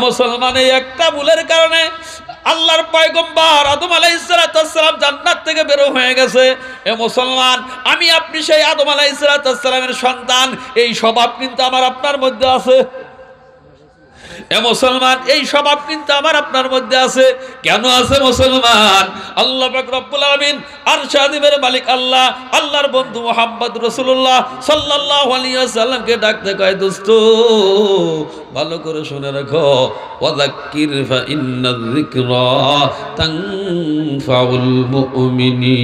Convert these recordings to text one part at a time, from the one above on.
মুসলমান এই একটা ভুলের কারণে আল্লাহর পয়গম্বর আদম আলাইহিস সালাম জান্নাত থেকে বের হয়ে গেছে। এ মুসলমান, আমি আপনি সেই আদম আলাইহিস সালামের সন্তান, এই স্বভাব কিন্তু আমার আপনার মধ্যে আছে। এ মুসলমান, এই স্বভাব কিন্তু আমার আপনার মধ্যে আছে। কেন আছে মুসলমান? আল্লাহ পাক রব্বুল আলামিন আরশ আজিমের মালিক আল্লাহ, আল্লাহর বন্ধু মুহাম্মদ রাসূলুল্লাহ সাল্লাল্লাহু আলাইহি ওয়াসাল্লামকে ডাকতে কয়, দোস্ত ভালো করে শুনে রাখো, ওয়াযাক্কির ফা ইন্নায যিকরা তানফাউল মুমিনিন।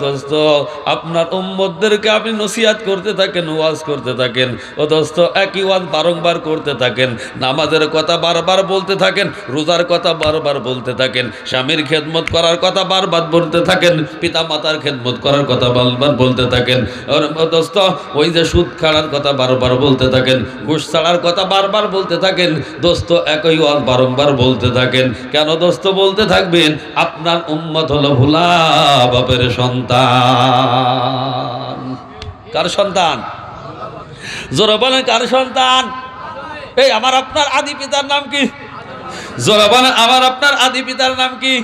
দোস্ত, আপনার উম্মতদেরকে আপনি নসিহত করতে থাকেন, ওয়াজ করতে থাকেন। ও দোস্ত, একই ওয়াজ বারংবার করতে থাকেন, নামাজের কথা বারবার বলতে থাকেন, রোজার কথা বারবার বলতে থাকেন, স্বামীর খেদমত করার কথা বারবার বলতে থাকেন, পিতা মাতার খেদমত করার কথা বারবার বলতে থাকেন। আর দোস্ত, ওই যে সুদ খাওয়ার কথা বারবার বলতে থাকেন, ঘুষ ছাড়ার কথা বারবার বলতে থাকেন। দোস্ত, একই ওয়াজ বারংবার বলতে থাকেন। কেন দোস্ত বলতে থাকবেন? আপনার উম্মত হলো ভোলা বাপের সন্তান। কার সন্তান? জোরে বলেন, কার সন্তান? এই আমার আপনার আদি পিতার নাম কি? জোরে বলেন, আমার আপনার আদি পিতার নাম কি?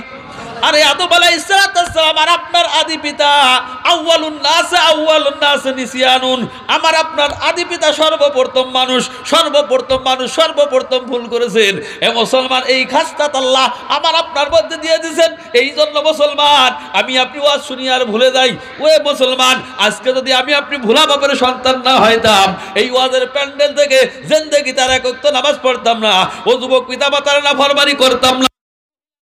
আরে আদম আলাইহিস সালাম আর আপনার আদি পিতা আউয়ালুন নাস নিসিয়ানুন। আমার আপনার আদি পিতা সর্বপ্রথম মানুষ, সর্বপ্রথম ভুল করেছেন। এ মুসলমান, এই খাসলাত আল্লাহ আমার আপনার মধ্যে দিয়ে দিয়েছেন। এই জন্য মুসলমান, আমি আপনি ওয়াজ শুনি আর ভুলে যাই। ওয়ে মুসলমান, আজকে যদি আমি আপনি ভোলা বাপের সন্তান না হইতাম, এই ওয়াজের প্যান্ডেল থেকে জিন্দেগি তার এক ওয়াক্ত নামাজ পড়তাম না, ও যুবক পিতা মাতার নাফরমানি করতাম না,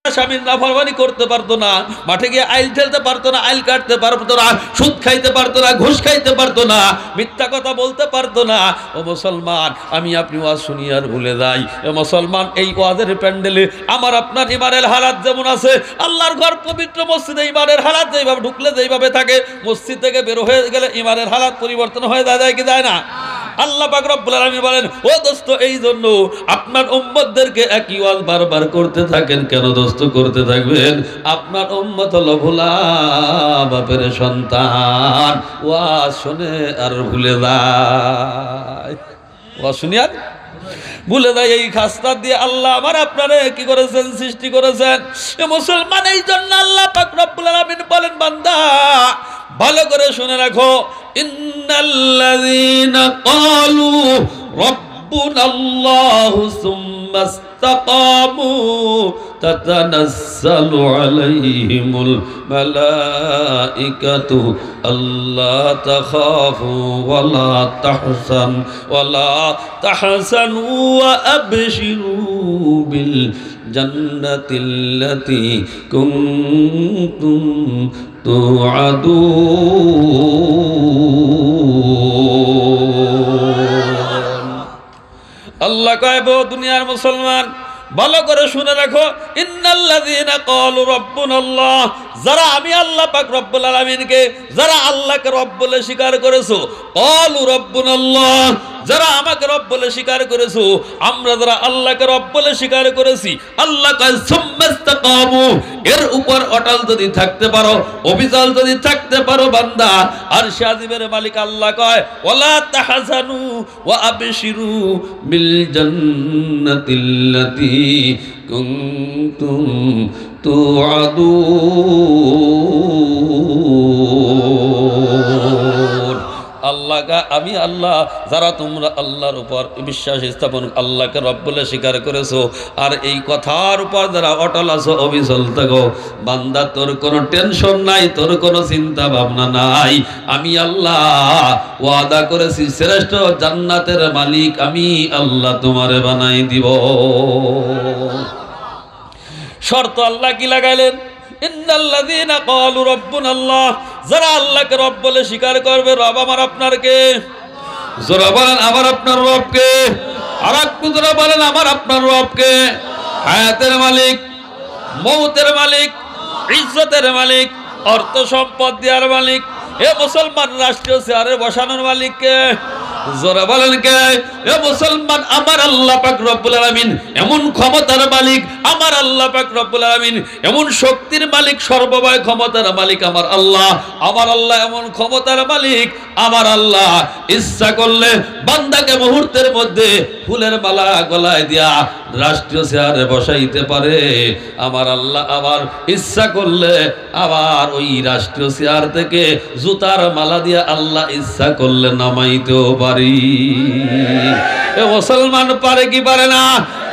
স্বামীর নাফরমানি করতে পারতো না, মাঠে গিয়ে আইল ঠেলতে পারতো না, আইল কাটতে পারতো না, সুদ খাইতে পারতো না, ঘুষ খাইতে পারতো না, মিথ্যা কথা বলতে পারতো না। ও মুসলমান, আমি আপনি ওয়াজ শুনি আর ভুলে যাই। এ মুসলমান, এই ওয়াজের প্যান্ডেলে আমার আপনার ইমানের হালাত যেমন আছে, আল্লাহর ঘর পবিত্র মসজিদে ইমানের হালাত যেইভাবে ঢুকলে যেইভাবে থাকে, মসজিদ থেকে বের হয়ে গেলে ইমানের হালাত পরিবর্তন হয়ে যায় কি যায় না? আল্লাহ পাক রব্বুল আলামিন বলেন, ও দোস্ত, এই জন্য আপনার উম্মতদেরকে একই ওয়াজ বারবার করতে থাকেন। কেন দোস্ত করতে থাকবেন? আপনার উম্মত হলো ভোলা বাপের সন্তান। ওয়াজ শুনে আর ভুলে যায়, ওয়াজ শুনি আর ভুলে যায়। এই খাসলাত দিয়ে আল্লাহ আমার আপনারে কি করেছেন? সৃষ্টি করেছেন। এ মুসলমান, এই জন্য আল্লাহ পাক রব্বুল আলামিন বলেন, বান্দা ভালো করে শুনে রাখো, ইন্নাল্লাযীনা ক্বালু রাব্বুনাল্লাহু সুম্মা ইসতাকামু তাতানাজ্জালু আলাইহিমুল মালাইকাতু আল্লা তাখাফু ওয়ালা তাহসানু ওয়া আবশিরু বিল জান্নাতিল্লাতী কুনতুম আল্লাহ কয়, দুনিয়ার মুসলমান ভালো করে শুনে রাখো, ইন্নাল্লাযীনা ক্বালু রাব্বুনাল্লাহ, যারা আমি আল্লাহ পাক রব্বুল আলামিনকে, যারা আল্লাহকে রব বলে স্বীকার করেছো, ক্বালু রাব্বুনাল্লাহ, যারা আমাকে রব বলে স্বীকার করেছো, আমরা যারা আল্লাহকে রব বলে স্বীকার করেছি, আল্লাহ কয় সুম্মা ইসতাকামু, এর উপর অটল যদি থাকতে পারো, অবিচল যদি থাকতে পারো বান্দা, আর শাদিবের মালিক আল্লাহ কয়, ওয়ালা তাহজানু ওয়া আবশিরু বিল জান্নাতিল্লাতী কুনতুম তুআদুন। আল্লাহ আমি আল্লাহ, যারা তোমরা আল্লাহর উপর বিশ্বাস স্থাপন, আল্লাহকে রব বলে স্বীকার করেছো, আর এই কথার উপর যারা অটল আছো, অবিচল থাকো বান্দা, তোর কোনো টেনশন নাই, তোর কোনো চিন্তা ভাবনা নাই। আমি আল্লাহ ওয়াদা করেছি, শ্রেষ্ঠ জান্নাতের মালিক আমি আল্লাহ তোমারে বানাই দিব। শর্ত আল্লাহ কি লাগাইলেন? ইন্নাল্লাযীনা ক্বালু রাব্বুনাল্লাহ, যারা আল্লাহকে রব বলে স্বীকার করবে, রব আমার আপনার কে? যারা বলেন আমার আপনার রব কে? আর একটু যারা বলেন আমার আপনার রব কে? হায়াতের মালিক, মৌতের মালিক, ইজ্জতের মালিক, অর্থ সম্পদ দেওয়ার মালিক। এ মুসলমান, রাষ্ট্রীয় চেয়ারে বসানোর মালিক কে? জোরে বলেন কে? এ মুসলমান, আমার আল্লাহ পাক রব্বুল আলামিন এমন ক্ষমতার মালিক, আমার আল্লাহ পাক রব্বুল আলামিন এমন শক্তির মালিক, সর্বময় ক্ষমতার মালিক আমার আল্লাহ। আমার আল্লাহ এমন ক্ষমতার মালিক, আমার আল্লাহ ইচ্ছা করলে বান্দাকে মুহূর্তের মধ্যে ফুলের মালা গলায় দিয়া রাষ্ট্রীয় চেয়ারে বসাইতে পারে। আমার আল্লাহ আবার ইচ্ছা করলে আবার ওই রাষ্ট্রীয় চেয়ার থেকে জুতার মালা দিয়া আল্লাহ ইচ্ছা করলে নামাইতেও পারি। এ মুসলমান পারে কি পারে না?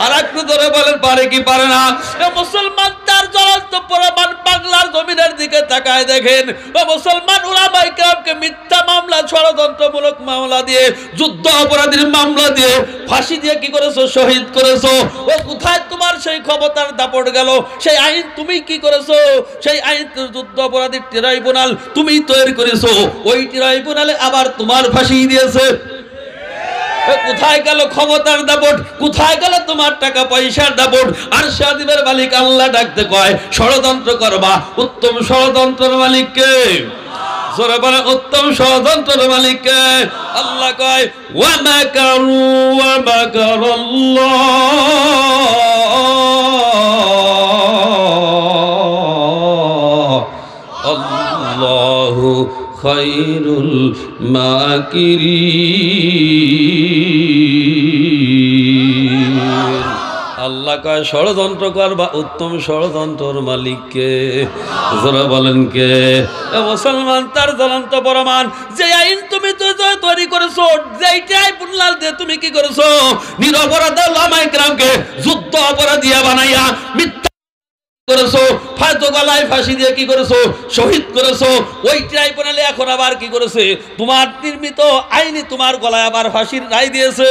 আর একটু ধরে বলেন পারে কি পারে না? এ মুসলমান, তার জ্বলন্ত প্রমাণ বাংলার জমিনের দিকে তাকায় দেখেন। ও মুসলমান, উলামায়ে কেরামকে মিথ্যা মামলা, ষড়যন্ত্রমূলক মামলা দিয়ে, যুদ্ধ অপরাধীর মামলা দিয়ে, ফাঁসি দিয়ে কি করেছো? শহীদ করেছো। ও কোথায় তোমার সেই ক্ষমতার দাপট গেল? সেই আইন তুমি কি করেছো? সেই আইন যুদ্ধ অপরাধীর ট্রাইব্যুনাল তুমি তৈরি করেছো। ওই ট্রাইব্যুনালে আবার তোমার ফাঁসি দিয়েছে। কোথায় গেল ক্ষমতার দাপট? কোথায় গেল তোমার টাকা পয়সার দাপট? আর সাদিবের মালিক আল্লাহ ডাকতে কয়, ষড়যন্ত্র করবা, উত্তম ষড়যন্ত্রের মালিক কে? জোরে বলে, উত্তম ষড়যন্ত্রের মালিক কে? আল্লাহ কয়, ওয়া মাকারু ওয়া মাকারাল্লাহ আল্লাহু খায়রুল মাকিরিন। আল্লাহ কয়, ষড়যন্ত্র করবা, উত্তম ষড়যন্ত্রের মালিককে। যারা বলেন কে? এ মুসলমান, তার জ্বলন্ত প্রমাণ, যে আইন তুমি তৈরি করেছো, যেই ট্রাইব্যুনাল দিয়ে তুমি কি করেছো? নিরপরাধ উলামায়ে কেরামকে যুদ্ধ অপরাধী বানাইয়া মিথ্যা করেছো, ফাঁসি গলায় ফাঁসি দিয়ে কি করেছো? শহীদ করেছো। ওই ট্রাইব্যুনালে এখন আবার কি করেছে? তোমার নির্মিত আইনি তোমার গলায় আবার ফাঁসির রায় দিয়েছে।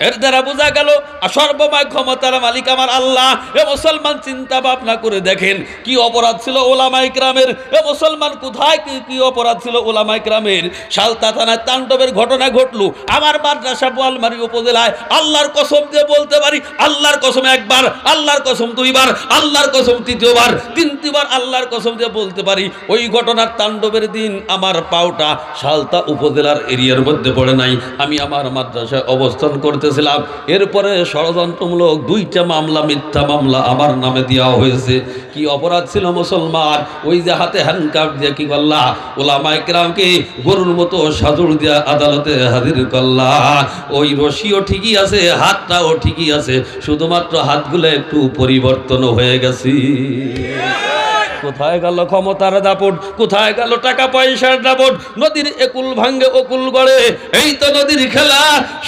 এর দ্বারা বোঝা গেল সর্বময় ক্ষমতার মালিক আমার আল্লাহ। এ মুসলমান, চিন্তা ভাবনা করে দেখেন কি অপরাধ ছিল ওলামায়ে কেরামের। এ মুসলমান, কোথায় কি অপরাধ ছিল ওলামায়ে কেরামের? শালতা থানায় তাণ্ডবের ঘটনা ঘটলো আমার মাদ্রাসা বোয়ালমারী উপজেলায়। আল্লাহর কসম দিয়ে বলতে পারি, আল্লাহর কসম একবার, আল্লাহর কসম দুইবার, আল্লাহর কসম তৃতীয়বার, তিনবার আল্লাহর কসম দিয়ে বলতে পারি, ওই ঘটনার তাণ্ডবের দিন আমার পাওটা শালতা উপজেলার এরিয়ার মধ্যে পড়ে নাই। আমি আমার মাদ্রাসায় অবস্থান করতে ছিলাম। এরপরে ষড়যন্ত্রমূলক 2টা মামলা, মিথ্যা মামলা আমার নামে দেওয়া হয়েছে। কি অপরাধ ছিল মুসলমান? ওই যে হাতে হ্যান্ডকাপ দিয়ে কি করলা? ওলামায়ে কেরামকে গরুর মতো সাজুর দিয়া আদালতে হাজির করলা। ওই রশিও ঠিকই আছে, হাতটাও ঠিকই আছে, শুধুমাত্র হাতগুলো একটু পরিবর্তন হয়ে গেছে। কোথায় গেল ক্ষমতার দাপট? কোথায় গেল টাকা পয়সার দাপট? নদীর একুল ভাঙ্গে অকুল গড়ে, এই তো নদীর খেলা।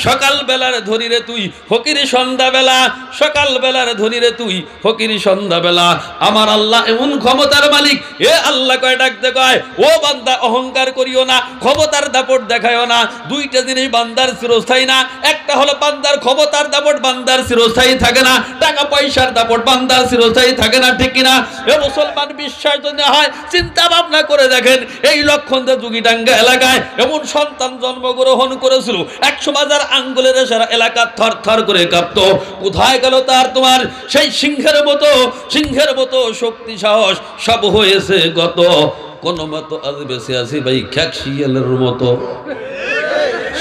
সকাল বেলার ধনীরে তুই, ফকির সন্ধ্যা বেলা। সকাল বেলার ধনীরে তুই, ফকির সন্ধ্যা বেলা। আমার আল্লাহ এমন ক্ষমতার মালিক। এ আল্লাহ কয়, ডাকতে কয়, ও বান্দা অহংকার করিও না, ক্ষমতার দাপট দেখায়ও না। 2টা জিনিস বান্দার চিরস্থায়ী না। একটা হলো বান্দার ক্ষমতার দাপট বান্দার চিরস্থায়ী থাকে না, টাকা পয়সার দাপট বান্দার চিরস্থায়ী থাকে না, ঠিক কিনা? এ মুসলমান, বিশ্বাস যদি হয় চিন্তা ভাবনা করে দেখেন, এই লক্ষণদে যোগীডাঙ্গা এলাকায় এমন সন্তান জন্মগ্রহণ করেছিল, 100 বাজার আঙ্গুলের সারা এলাকা থর থর করে কাঁপতো। কোথায় গেল তার তোমার সেই সিংহের মতো শক্তি সাহস? সব হয়েছে গত। কোন মতো আজ বেঁচে আছি ভাই খ্যাকশিয়ালের মতো।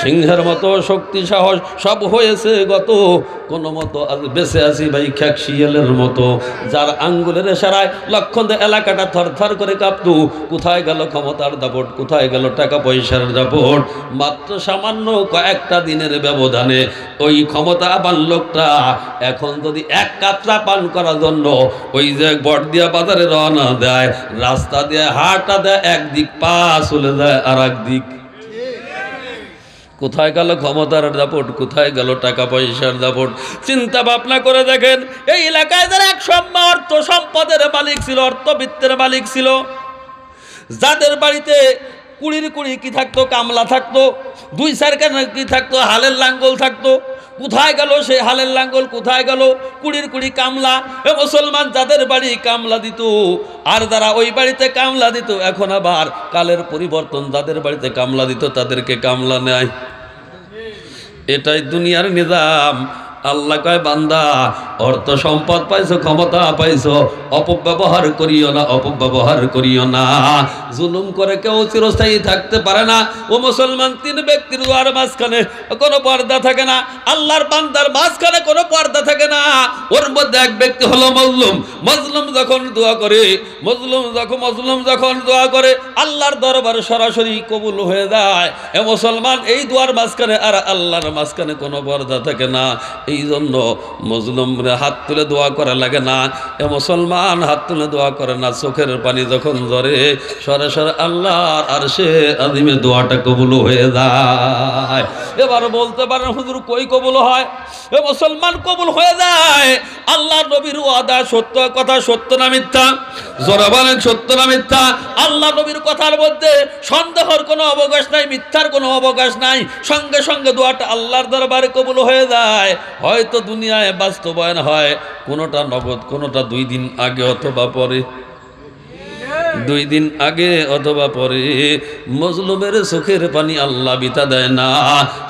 সিংহের মতো শক্তি সাহস সব হয়েছে গত। কোন মতো আজ বেঁচে আছি ভাই খ্যাকশিয়ালের মতো। যার আঙ্গুলের ইশারায় লক্ষণ এলাকাটা থরথর করে কাঁপতো। কোথায় গেল ক্ষমতার দাপট? কোথায় গেল টাকা পয়সার দাপট? মাত্র সামান্য কয়েকটা দিনের ব্যবধানে ওই ক্ষমতাবান লোকটা এখন যদি 1 কাতরা পান করার জন্য ওই যে বড়দিয়া বাজারে রওনা দেয়, রাস্তা দিয়ে হাঁটা দেয়, একদিক পা চলে যায় আর একদিক। কোথায় গেল ক্ষমতার দাপট? কোথায় গেল টাকা পয়সার দাপট? চিন্তা ভাবনা করে দেখেন, এই এলাকায় যারা এক সময় অর্থ সম্পদের মালিক ছিল, অর্থবিত্তের মালিক ছিল, যাদের বাড়িতে কুড়ি কি থাকতো? কামলা থাকতো। 2-4 কি থাকতো? হালের লাঙ্গল থাকতো। কোথায় গেল সেই হালের লাঙ্গল? কোথায় গেল কুড়ি কামলা? এ মুসলমান, যাদের বাড়ি কামলা দিত, আর যারা ওই বাড়িতে কামলা দিত, এখন আবার কালের পরিবর্তন, যাদের বাড়িতে কামলা দিত তাদেরকে কামলা নেয়। এটাই দুনিয়ার নিজাম। আল্লাহ কয়, বান্দা অর্থ সম্পদ পাইছো, ক্ষমতা পাইছো, অপব্যবহার করিও না, অপব্যবহার করিও না। জুলুম করে কেউ চিরস্থায়ী থাকতে পারে না। ও মুসলমান, তিন ব্যক্তির দুয়ার মাঝখানে কোনো পর্দা থাকে না, আল্লাহর বান্দার মাঝখানে কোনো পর্দা থাকে না। ওর মধ্যে এক ব্যক্তি হলো মজলুম। মজলুম যখন দোয়া করে, মজলুম যখন দোয়া করে, আল্লাহর দরবারে সরাসরি কবুল হয়ে যায়। এ মুসলমান, এই দুয়ার মাঝখানে আর আল্লাহর মাঝখানে কোনো পর্দা থাকে না। এই জন্য মজলুমরা হাত তুলে দোয়া করা লাগে না। এ মুসলমান, হাত তুলে দোয়া করে না, চোখের পানি যখন ঝরে সরাসরি আল্লাহর আরশে আযিমে দোয়াটা কবুল হয়ে যায়। এবার বলতে পারেন হুজুর কই কবুল হয়? এ মুসলমান, কবুল হয়ে যায়। আল্লাহর নবীর ওয়াদা সত্য, কথা সত্য না মিথ্যা? জোরে বলেন, সত্য না মিথ্যা? আল্লাহ নবীর কথার মধ্যে সন্দেহের কোনো অবকাশ নাই, মিথ্যার কোনো অবকাশ নাই। সঙ্গে সঙ্গে দোয়াটা আল্লাহর দরবারে কবুল হয়ে যায়। হয়তো দুনিয়ায় বাস্তবায়ন হয় কোনোটা নগদ, কোনোটা 2 দিন আগে অথবা পরে, 2 দিন আগে অথবা পরে। মজলুমের চোখের পানি আল্লাহ বিতা দেয় না,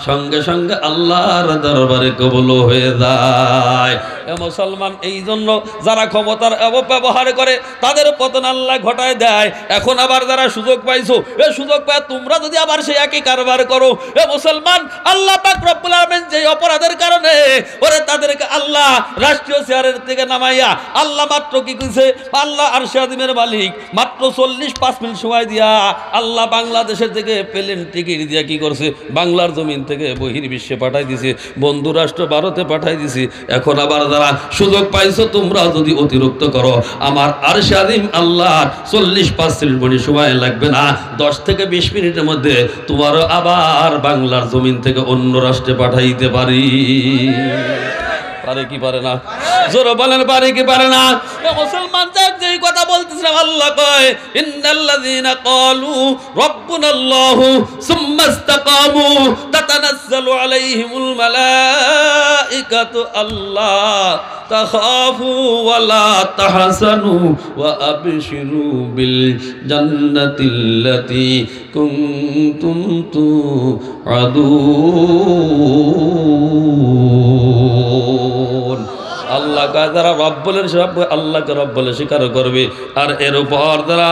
সঙ্গে সঙ্গে আল্লাহর দরবারে কবুল হয়ে যায়। এ মুসলমান, এই জন্য যারা ক্ষমতার অপব্যবহার করে তাদের পতন আল্লাহ ঘটায় দেয়। এখন আবার যারা সুযোগ পাইছো, এ সুযোগ পায় তোমরা যদি আবার সেই একই কারবার করো, এ মুসলমান, আল্লাহ পাক রব্বুল আলামিন যে অপরাধের কারণে ওরে তাদেরকে আল্লাহ রাষ্ট্রীয় চেয়ারের থেকে নামাইয়া আল্লাহ মাত্র কি কইছে, আল্লাহ আরশে আযিমের মালিক মাত্র 45 মিনিট সময় দিয়া আল্লাহ বাংলাদেশের থেকে প্লেন টিকিট দিয়া কি করছে, বাংলার জমিন থেকে বহির্বিশ্বে পাঠাই দিছে, বন্ধু রাষ্ট্র ভারতে পাঠাই দিছে। এখন আবার যারা সুযোগ পাইছো তোমরা যদি অতিরিক্ত করো, আমার আরশে আযিম আল্লাহর 45 মিনিট সময় লাগবে না, 10 থেকে 20 মিনিটের মধ্যে তোমারও আবার বাংলার জমিন থেকে অন্য রাষ্ট্রে পাঠাইতে পারি। পারে কি পারে না? জোরে বলেন, পারে কি পারে না? মুসলমান যেই কথা বলতেছিলাম, আল্লাহ কয় ইন্নাল্লাযীনা ক্বালু রাব্বুনাল্লাহু সুম্মা ইসতাকামু তাতানাজ্জালু আলাইহিমুল মালাইকাতু আল্লা তাখাফু ওয়া লা তাহজানু ওয়া আবশিরু বিল জান্নাতিল্লাতী কুনতুম তুআদুন। আল্লাহ যারা রব বলে আল্লাহকে রব বলে স্বীকার করবে, আর এর উপর যারা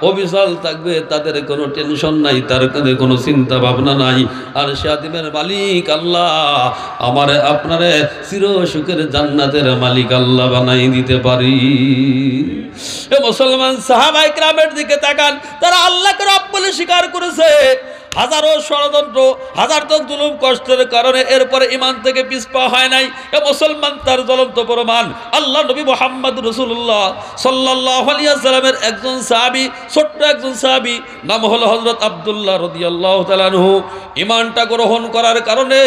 অবিচল থাকবে তাদের কোনো টেনশন নাই, তার কোনো চিন্তা ভাবনা নাই। আর সে আদিমের মালিক আল্লাহ আমারে আপনারে চির সুখের জান্নাতের মালিক আল্লাহ বানাই দিতে পারি। এ মুসলমান, সাহাবায়ে কেরামের দিকে তাকান, তারা আল্লাহকে রব বলে স্বীকার করেছে। হাজারো ষড়যন্ত্র, হাজার তো জুলুম কষ্টের কারণে এরপরে ঈমান থেকে পিছপা হয় নাই। এ মুসলমান, তার জ্বলন্ত প্রমাণ আল্লাহ নবী মুহাম্মদ রাসূলুল্লাহ সাল্লাল্লাহু আলাইহি ওয়াসাল্লামের একজন সাহাবী, ছোট্ট একজন সাহাবী, নাম হলো হযরত আব্দুল্লাহ রাদিয়াল্লাহু তাআলা আনহু। ঈমানটা গ্রহণ করার কারণে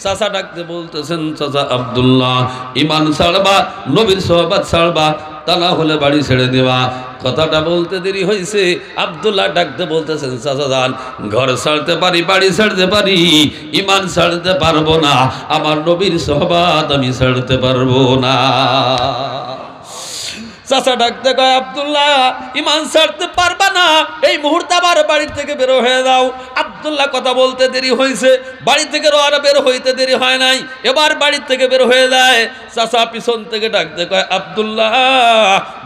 চাচা ডাকতে বলতেছেন, চাচা আব্দুল্লাহ, ঈমান ছাড়বা, নবীর সুহবত ছাড়বা, তা না হলে বাড়ি ছেড়ে দেবা। কথাটা বলতে দেরি হয়েছে, আব্দুল্লাহ ডাকতে বলতেছেন, চাচা যান, ঘর ছাড়তে পারি, বাড়ি ছাড়তে পারি, ঈমান ছাড়তে পারবো না, আমার নবীর সুহবত আমি ছাড়তে পারবো না। চাচা ডাকতে কয়, আব্দুল্লাহ, ঈমান ছাড়তে পারবা না, এই মুহূর্তে আবার বাড়ি থেকে বের হয়ে যাও। আব্দুল্লাহ কথা বলতে দেরি হয়েছে, বাড়ি থেকে আর বের হইতে দেরি হয় নাই, এবার বাড়ি থেকে বের হয়ে যায়। চাচা পিছন থেকে ডাকতে কয়, আব্দুল্লাহ,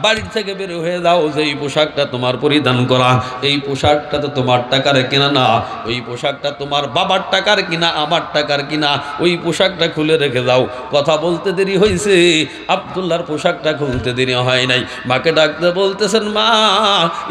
বাড়ি থেকে বের হয়ে যাও, যে এই পোশাকটা তোমার পরিধান করা, এই পোশাকটা তো তোমার টাকার কেনা না, ওই পোশাকটা তোমার বাবার টাকার কিনা, আমার টাকার কিনা, ওই পোশাকটা খুলে রেখে যাও। কথা বলতে দেরি হয়েছে, আব্দুল্লাহর পোশাকটা খুলতে দেরি হয় নাই। মাকে ডাকতে বলতেছেন, মা,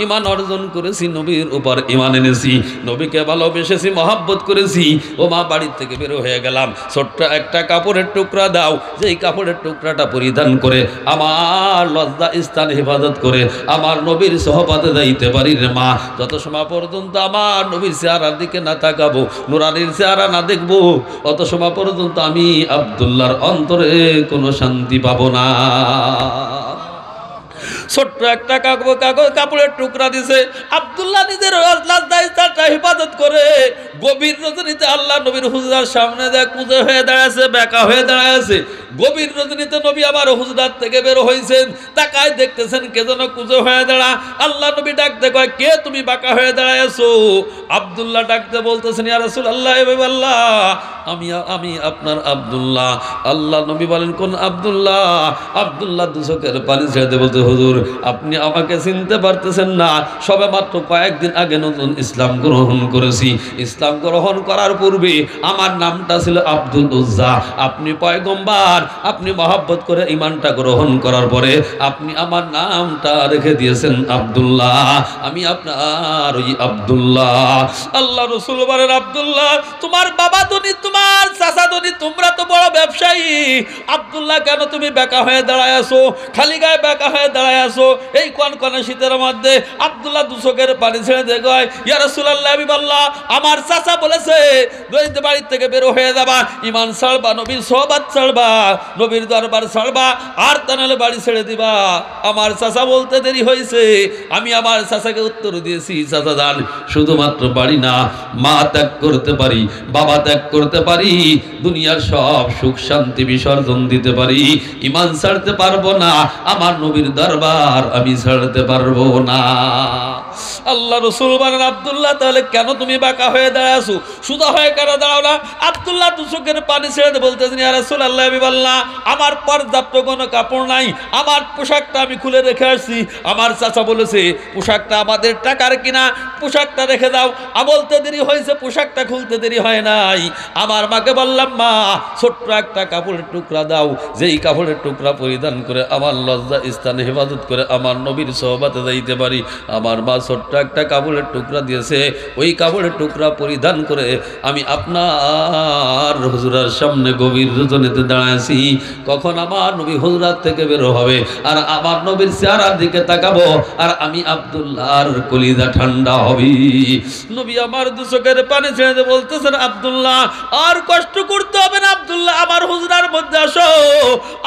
ঈমান অর্জন করেছি, নবীর উপর ঈমান এনেছি, নবীকে ভালোবেসেছি, মহব্বত করেছি। ও মা, বাড়ির থেকে বের হয়ে গেলাম, ছোট্ট একটা কাপড়ের টুকরা দাও, যেই কাপড়ের টুকরাটা পরিধান করে আমার লজ্জা স্থান হেফাজত করে আমার নবীর সুহবতে যাইতে পারি রে মা। যত সময় পর্যন্ত আমার নবীর চেহারার দিকে না তাকাবো, নুরানির চেহারা না দেখবো, অত সময় পর্যন্ত আমি আব্দুল্লাহর অন্তরে কোনো শান্তি পাবো না। ছোট্ট ছোট্ট একটা কাপড়ের টুকরা দিছে। আব্দুল্লাহ নিজের লাজদাইস্তারটা হেফাজত করে গভীর রজনীতে আল্লাহ নবীর হুজরার সামনে দেখ কুঁজে হয়ে দাঁড়াচ্ছে, বেঁকা হয়ে দাঁড়াচ্ছে। গভীর রজনীতে নবী আবার হুজরাত থেকে বের হয়েছেন, তাকায় দেখতেছেন কে যেন কুঁজে হয়ে দাঁড়া। আল্লাহ নবী ডাকতে কয়, কে তুমি বাঁকা হয়ে দাঁড়ায়ছো? আব্দুল্লাহ ডাকতে বলতেছেন, ইয়া রাসূলুল্লাহ, আল্লাহ আমি আপনার আব্দুল্লাহ। আল্লাহ নবী বলেন, কোন আব্দুল্লাহ? আব্দুল্লাহ দু চোখের পানি ছেড়ে দিয়ে বলতে, হুজুর আপনি আমাকে চিনতে পারতেছেন না, সবে মাত্র কয়েকদিন আগে নতুন ইসলাম গ্রহণ করেছি। ইসলাম গ্রহণ করার পূর্বে আমার নামটা ছিল আব্দুল উজ্জা। আপনি পয়গম্বর, আপনি মহব্বত করে ঈমানটা গ্রহণ করার পরে আপনি আমার নামটা রেখে দিয়েছেন আব্দুল্লাহ। আমি আপনার ওই আব্দুল্লাহ। আল্লাহ রাসূল বলেন, আব্দুল্লাহ তোমার বাবা ধনী, তোমার চাচা ধনী, তোমরা তো বড় ব্যবসায়ী। আব্দুল্লাহ কেন তুমি বেঁকা হয়ে দাঁড়ায় আছো, খালি গায়ে বেঁকা হয়ে দাঁড়ায় আছো? এই কনকনে শীতের মধ্যে আব্দুল্লাহ দু চোখের পানি ছেড়ে দিয়ে কয়, ইয়া রাসূলুল্লাহ, আমার চাচা বলেছে বাড়ির থেকে বের হয়ে যাবা, ঈমান ছাড়বা, নবীর সোহবত ছাড়বা, নবীর দরবার ছাড়বা, আর তা নাহলে বাড়ি ছেড়ে দিবা। আমার চাচা বলতে দেরি হয়েছে। আমি আমার চাচাকে উত্তর দিয়েছি, চাচা যান, শুধুমাত্র বাড়ি না, মা ত্যাগ করতে পারি, বাবা ত্যাগ করতে পারি, দুনিয়ার সব সুখ শান্তি বিসর্জন দিতে পারি, ঈমান ছাড়তে পারবো না, আমার নবীর দরবার আমি ছাড়তে পারবো না। আল্লাহ রাসূল বলেন, আব্দুল্লাহ তাহলে কেন তুমি বাঁকা হয়ে দাঁড়াছো, সুদা হয়ে কেন দাঁড়াও না? আব্দুল্লাহ দু চোখের পানি ছেড়ে দিয়ে বলতেছেন, ইয়া রাসূলুল্লাহ, আমার পর্যাপ্ত কোনো কাপড় নাই, আমার পোশাকটা আমি খুলে রেখে আসছি। আমার চাচা বলেছে পোশাকটা আমাদের টাকার কিনা, পোশাকটা রেখে দাও। বলতে দেরি হয়েছে, পোশাকটা খুলতে দেরি হয় নাই। আমার মাকে বললাম, মা ছোট্ট একটা কাপড়ের টুকরা দাও, যেই কাপড়ের টুকরা পরিধান করে আমার লজ্জা স্থানে হেফাজত করে আমার নবীর সোহবতে যাইতে পারি। আমার মা ছোট্ট একটা কাপড়ের টুকরা দিয়েছে, ওই কাপড়ের টুকরা পরিধান করে আমি আপনার হুজুরার সামনে গভীর রজনীতে দাঁড়াইছি। কখন আমার নবী হুজরাত থেকে বের হবে আর আমার নবীর চেহারার দিকে তাকাবো, আর আমি আব্দুল্লাহর কলিজা ঠান্ডা হবে। নবী আমার দু চোখের পানি ছেড়ে দিয়ে বলতেছেন, আব্দুল্লাহ আর কষ্ট করতে হবে না, আব্দুল্লাহ আমার হুজরার মধ্যে আসো।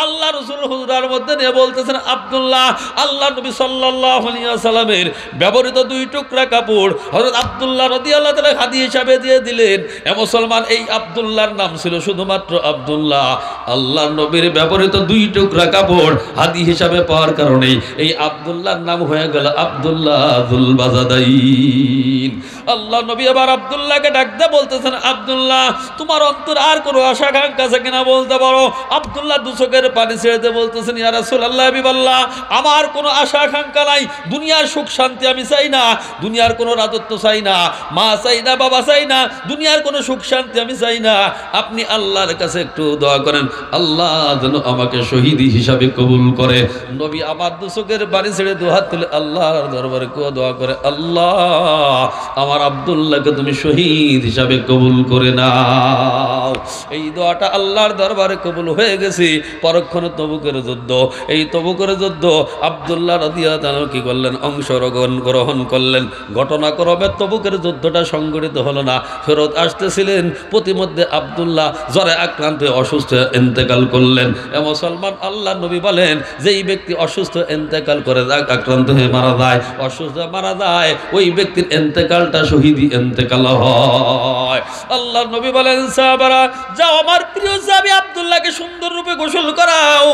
আল্লাহ রাসূল হুজরার মধ্যে নিয়ে বলতেছেন, আব্দুল্লাহ, আল্লাহ নবী সাল্লাল্লাহু আলাইহি ওয়াসাল্লামের ব্যবহৃত দুই টুকরা কাপড় হযরত আব্দুল্লাহ রাদিয়াল্লাহু তাআলা হাদিয়া হিসাবে দিয়ে দিলেন। এ মুসলমান, এই আব্দুল্লাহর নাম ছিল শুধুমাত্র আব্দুল্লাহ। আল্লাহ নবীর ব্যবহৃত দুই টুকরা কাপড় হাদি হিসাবে পাওয়ার কারণে এই আব্দুল্লাহর নাম হয়ে গেল আব্দুল্লাহ যুল বাজাদাইন। আল্লাহ নবী আবার আব্দুল্লাহকে ডাকতে বলতেছেন, আব্দুল্লাহ তোমার অন্তর আর কোনো আশা আকাঙ্ক্ষা আছে কিনা বলতে পারো? আব্দুল্লাহ দু চোখের পানি ছেড়ে বলতেছেন, ইয়া রাসূলুল্লাহ, আমার কোনো আশা আকাঙ্ক্ষা নাই, দুনিয়ার সুখ শান্তি আমি চাই না, দুনিয়ার কোনো রাজত্ব চাই না, মা চাই না, বাবা চাই না, দুনিয়ার কোনো সুখ শান্তি আমি চাই না। আপনি আল্লাহর কাছে একটু দোয়া করেন, আল্লাহ যেন আমাকে শহীদি হিসাবে কবুল করে। নবী আমার দু চোখের পানি ছেড়ে দু হাত তুলে আল্লাহর দরবারে দোয়া করে, আল্লাহ আমার আব্দুল্লাহকে তুমি শহীদ হিসাবে কবুল করে নাও। এই দোয়াটা আল্লাহর দরবারে কবুল হয়ে গেছে। পরক্ষণে তবুকের যুদ্ধ, এই তবুকের যুদ্ধ আব্দুল্লাহ রাদিয়াল্লাহু তাআলা কি করলেন, অংশগ্রহণ করলেন। ঘটনাক্রমে তবুকের যুদ্ধটা সংগঠিত হলো না, ফেরত আসতেছিলেন, প্রতিমধ্যে আব্দুল্লাহ জ্বরে আক্রান্ত হয়ে অসুস্থ ইন্তেকাল করলেন। এ মুসলমান, আল্লাহ নবী বলেন, যেই ব্যক্তি অসুস্থ ইন্তেকাল করে, আক্রান্ত হয়ে মারা যায়, অসুস্থ মারা যায়, ওই ব্যক্তির ইন্তেকালটা শহীদি ইন্তেকাল হয়। আল্লাহ নবী বলেন, সাহাবারা যাও, আমার প্রিয় সাহাবী আব্দুল্লাহকে সুন্দর রূপে গোসল করাও,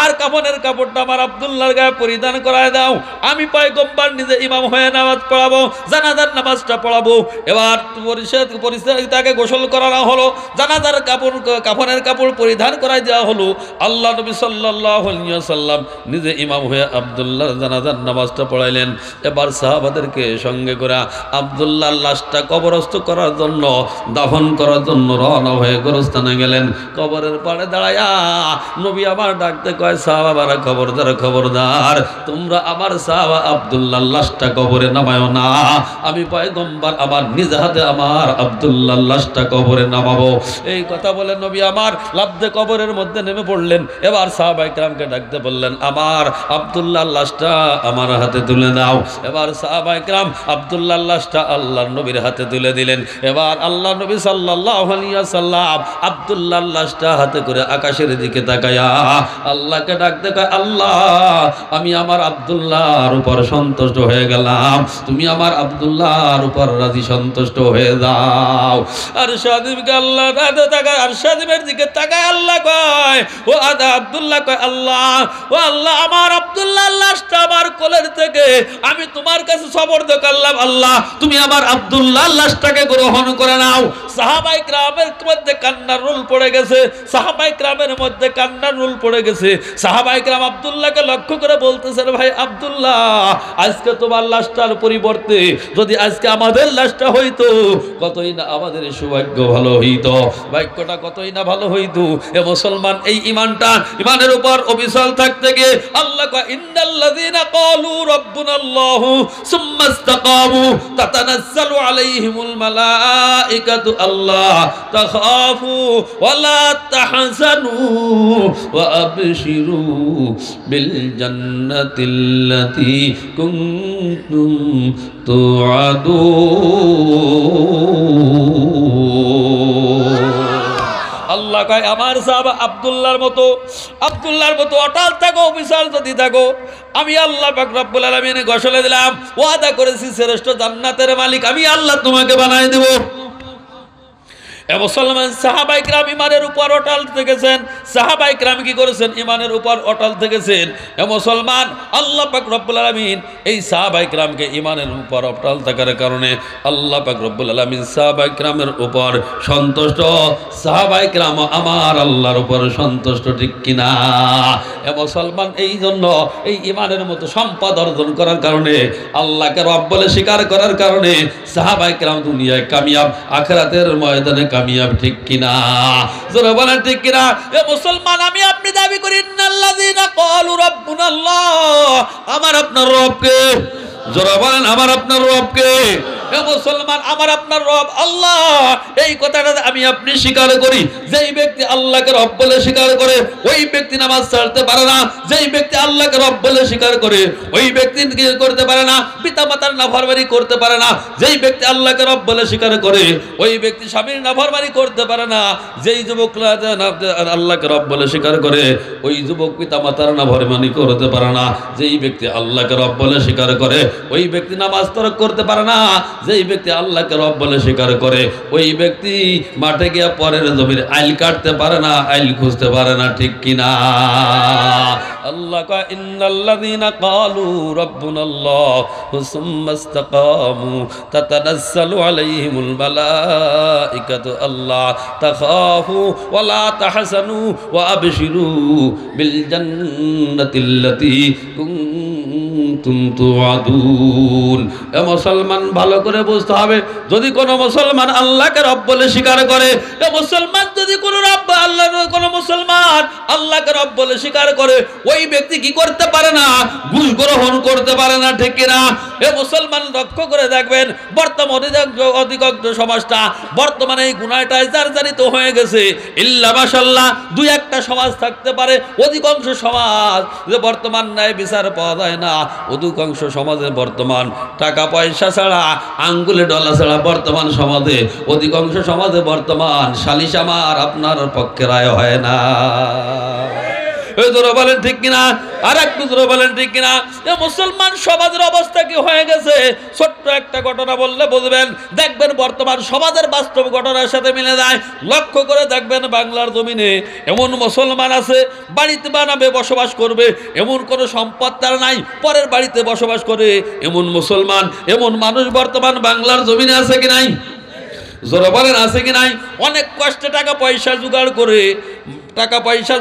আর কাফনের কাপড়টা আমার আব্দুল্লাহর গায়ে পরিধান করায় দাও। আমি পয়গম্বর নিজে ইমাম হয়ে নামাজ পড়াবো, জানাজার নামাজটা পড়াবো। এবার তাকে গোসল করানো হলো, জানাজার কাফনের কাপড় পরিধান করাই দেওয়া হলো। আল্লাহ নবী সাল্লাল্লাহু আলাইহি ওয়াসাল্লাম নিজে ইমাম হয়ে আব্দুল্লাহর জানাজার নামাজটা পড়াইলেন। এবার সাহাবাদেরকে সঙ্গে করে আব্দুল্লাহর লাশটা কবরস্থ করার জন্য, দাফন করার জন্য রওনা হয়ে গোরস্থানে গেলেন। কবরের পাড়ে দাঁড়ায়া নবী আমার ডাকতে কয়, সাহাবারা খবরদার, খবরদার, তোমরা আমার সাহাবা আব্দুল্লাহর লাশটা কবরে নামায়ও না। আমি পয়গম্বর আমার নিজ হাতে আমার আব্দুল্লাহর লাশটা কবরে নামাবো। এই কথা বলে নবী আমার লাফদে কবরের মধ্যে নেমে পড়লেন। এবার সাহাবায়ে কেরামকে ডাকতে বললেন, আমার আব্দুল্লাহর লাশটা আমার হাতে তুলে দাও। এবার সাহাবায়ে কেরাম আব্দুল্লাহর লাশটা আল্লাহর নবীর হাতে তুলে দিলেন। এবার আল্লাহ নবী সাল্লাল্লাহু আলাইহি ওয়াসাল্লাম আব্দুল্লাহর লাশটা হাতে করে আকাশের দিকে তাকায়া আল্লাহকে ডাকতে কয়, আল্লাহ আমি আমার আব্দুল্লাহর উপর সন্তুষ্ট হয়ে গেলাম, তুমি আমার আব্দুল্লাহর উপর রাজি সন্তুষ্ট হয়ে দাও। আর শাদিবকে আল্লাহ তাকায়, আর শাদিবের দিকে তাকায় আল্লাহ কয়, ও আদা আব্দুল্লাহ কয়, আল্লাহ ও আল্লাহ আমার আব্দুল্লাহর লাশটা আমার কোলের থেকে আমি তোমার কাছে সবর্দ করলাম, আল্লাহ তুমি আমার আব্দুল্লাহর লাশটাকে গ্রহণ করে নাও। সাহাবায়ে কেরামের মধ্যে কান্নার রোল পড়ে গেছে, সাহাবায়ে কেরামের মধ্যে কান্নার রোল পড়ে গেছে। সাহাবায়ে কেরাম আব্দুল্লাহকে লক্ষ্য করে বলতেছেন, ভাই আব্দুল্লাহ আজকে তোমার লাশটার পরিবর্তে যদি আজকে আমাদের লাশটা হইতো কতই না আমাদের সৌভাগ্য ভালো হইতো, ভাগ্যটা কতই না ভালো হইতো। এ মুসলমান এই ইমানের উপর অবিচল থাকতে গিয়ে আল্লাহ কয়, ইন্নাল্লাযীনা ক্বালু রাব্বুনাল্লাহু সুম্মা ইসতাকামু তাতানাজ্জালু আলাইহিমুল মালাঈকাতু আল্লা তাখাফু ওয়া লা তাহজানু ওয়া আবশিরু বিল জান্নাতিল্লাতী কুনতুম তুআদুন। আল্লাহ কয়, আমার সাহাবা আব্দুল্লাহর মতো অটল থাকো, অবিচল যদি থাকো, আমি আল্লাহ পাক রব্বুল আলামিন ঘোষণা দিলাম, ওয়াদা করেছি শ্রেষ্ঠ জান্নাতের মালিক আমি আল্লাহ তোমাকে বানাই দেব। এ মুসলমান সাহাবায়ে কেরাম ইমানের উপর অটল থেকেছেন। সাহাবায়ে কেরাম কি করেছেন? ইমানের উপর অটল থেকেছেন। এ মুসলমান আল্লাহ পাক রব্বুল আলামিন এই সাহাবায়ে কেরামকে ইমানের উপর অটল থাকার কারণে আল্লাহ পাক রব্বুল আলামিন সাহাবায়ে কেরামের উপর সন্তুষ্ট। সাহাবায়ে কেরাম আমার আল্লাহর উপর সন্তুষ্ট, ঠিক কিনা? এ মুসলমান এই জন্য এই ইমানের মতো সম্পদ অর্জন করার কারণে, আল্লাহকে রব বলে স্বীকার করার কারণে সাহাবায়ে কেরাম দুনিয়ায় কামিয়াব, আখিরাতের ময়দানে কামিয়াব, ঠিক কিনা? জোরে বলেন ঠিক কিনা? এ মুসলমান আমি আপনি দাবি করি, ইন্নাল্লাযীনা ক্বালু রাব্বুনাল্লাহ, আমার আপনার রবকে। জোরে বলেন আমার আপনার রবকে। এ মুসলমান আমার আপনার রব আল্লাহ, এই কথাটা আমি আপনি স্বীকার করি। যেই ব্যক্তি আল্লাহকে রব বলে স্বীকার করে ওই ব্যক্তি নামাজ ছাড়তে পারে না। যেই ব্যক্তি আল্লাহকে রব বলে স্বীকার করে ওই ব্যক্তি কি করতে পারে না? পিতামাতার নাফরমানি করতে পারে না। যেই ব্যক্তি আল্লাহকে রব বলে স্বীকার করে ওই ব্যক্তি স্বামীর নাফরমানি করতে পারে না। যেই যুবক আল্লাহকে রব বলে স্বীকার করে ওই যুবক পিতামাতার নাফরমানি করতে পারে না। যেই ব্যক্তি আল্লাহকে রব বলে স্বীকার করে ওই ব্যক্তি নামাজ তরক করতে পারে না। যেই ব্যক্তি আল্লাহকে রব বলে স্বীকার করে ওই ব্যক্তি মাঠে গিয়ে পরের জমির আইল কাটতে পারে না, আইল খুঁজতে পারে না, ঠিক কিনা? আল্লাহ কয়, ইন্নাল্লাযীনা ক্বালু রাব্বুনাল্লাহু সুম্মা ইসতাকামু তাতানাজ্জালু আলাইহিমুল মালাঈকাতু আল্লা তাখাফু ওয়া লা তাহজানু ওয়া আবশিরু বিল জান্নাতিল্লাতী কুনতুম তুআদুন। এ মুসলমান ভালো করে বুঝতে হবে, যদি কোনো মুসলমান আল্লাহকে রব বলে স্বীকার করে, এ মুসলমান যদি কোনো রব আল্লাহ কোনো মুসলমান আল্লাহকে রব বলে স্বীকার করে ওই ব্যক্তি কি করতে পারে না? ঘুষ গ্রহণ করতে পারে না, ঠিক কিনা? এ মুসলমান লক্ষ্য করে দেখবেন বর্তমানে অধিকাংশ সমাজটা বর্তমানে এই গুনাহটায় জারজারিত হয়ে গেছে। ইল্লা মাশাআল্লাহ দুই একটা সমাজ থাকতে পারে, অধিকাংশ সমাজ যে বর্তমান ন্যায় বিচার পাওয়া যায় না। অধিকাংশ সমাজে বর্তমান টাকা পয়সা ছাড়া, আঙ্গুলে ডলা ছাড়া বর্তমান সমাজে, অধিকাংশ সমাজে বর্তমান সালিশ আমার আপনার পক্ষে রায় হয় না। জোরে বলেন ঠিক কিনা? আর একটু জোরে বলেন ঠিক কিনা? এ মুসলমান সমাজের অবস্থা কি হয়ে গেছে? ছোট্ট একটা ঘটনা বললে বুঝবেন, দেখবেন বর্তমান সমাজের বাস্তব ঘটনার সাথে মিলে যায়। লক্ষ্য করে দেখবেন বাংলার জমিনে এমন মুসলমান আছে বাড়িতে বানাবে বসবাস করবে, এমন কোনো সম্পদ তার নাই, পরের বাড়িতে বসবাস করে এমন মুসলমান, এমন মানুষ বর্তমান বাংলার জমিনে আছে কি নাই? জোরে বলেন আছে কি নাই? অনেক কষ্টে টাকা পয়সা